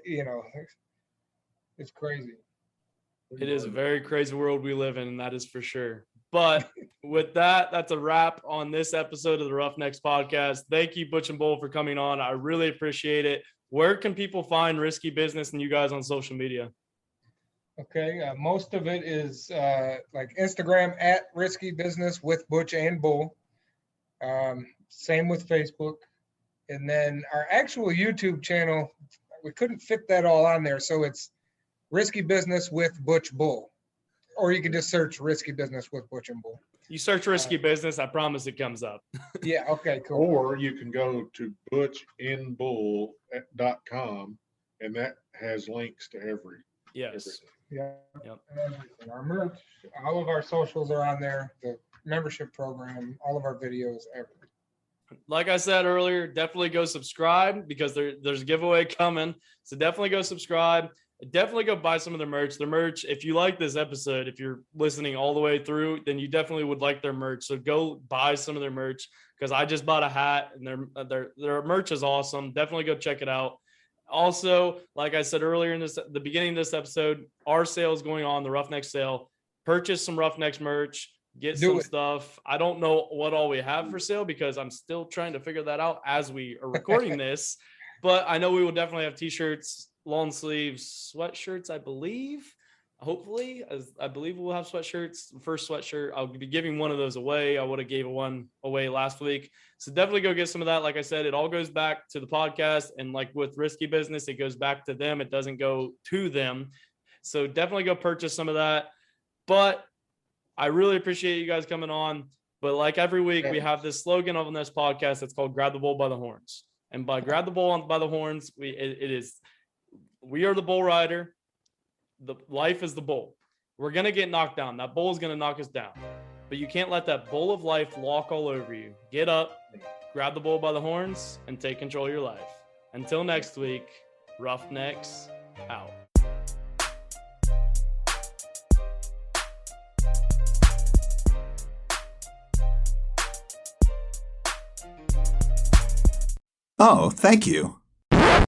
You know, it's crazy. It is a very crazy world we live in, and that is for sure. But with that, that's a wrap on this episode of the Roughnecks podcast. Thank you, Butch and Bull, for coming on. I really appreciate it. Where can people find Risky Business and you guys on social media? Okay, most of it is like Instagram at Risky Business with Butch and Bull. Same with Facebook. And then our actual YouTube channel, we couldn't fit that all on there. So it's Risky Business with Butch Bull. Or you can just search Risky Business with Butch and Bull. You search Risky Business, I promise it comes up. Yeah, okay, cool. Or you can go to butchandbull.com and that has links to everything. Yes. Yeah. Yep. Our merch, all of our socials are on there, the membership program, all of our videos, everything. Like I said earlier, definitely go subscribe because there's a giveaway coming. So definitely go subscribe. Definitely go buy some of their merch. Their merch, if you like this episode, if you're listening all the way through, then you definitely would like their merch. So go buy some of their merch because I just bought a hat and their merch is awesome. Definitely go check it out. Also, like I said earlier in the beginning of this episode, our sale is going on, the Roughnecks sale. Purchase some Roughnecks merch. Get some stuff. I don't know what all we have for sale because I'm still trying to figure that out as we are recording this. But I know we will definitely have t-shirts, long sleeves, sweatshirts, I believe. Hopefully, I believe we'll have sweatshirts. The first sweatshirt, I'll be giving one of those away. I would have gave one away last week. So definitely go get some of that. Like I said, it all goes back to the podcast. And like with Risky Business, it goes back to them. It doesn't go to them. So definitely go purchase some of that. But I really appreciate you guys coming on. But like every week, we have this slogan on this podcast that's called "Grab the Bull by the Horns." And by grab the bull by the horns, we are the bull rider. The life is the bull. We're gonna get knocked down. That bull is gonna knock us down. But you can't let that bull of life walk all over you. Get up, grab the bull by the horns, and take control of your life. Until next week, Roughnecks out. Oh, thank you.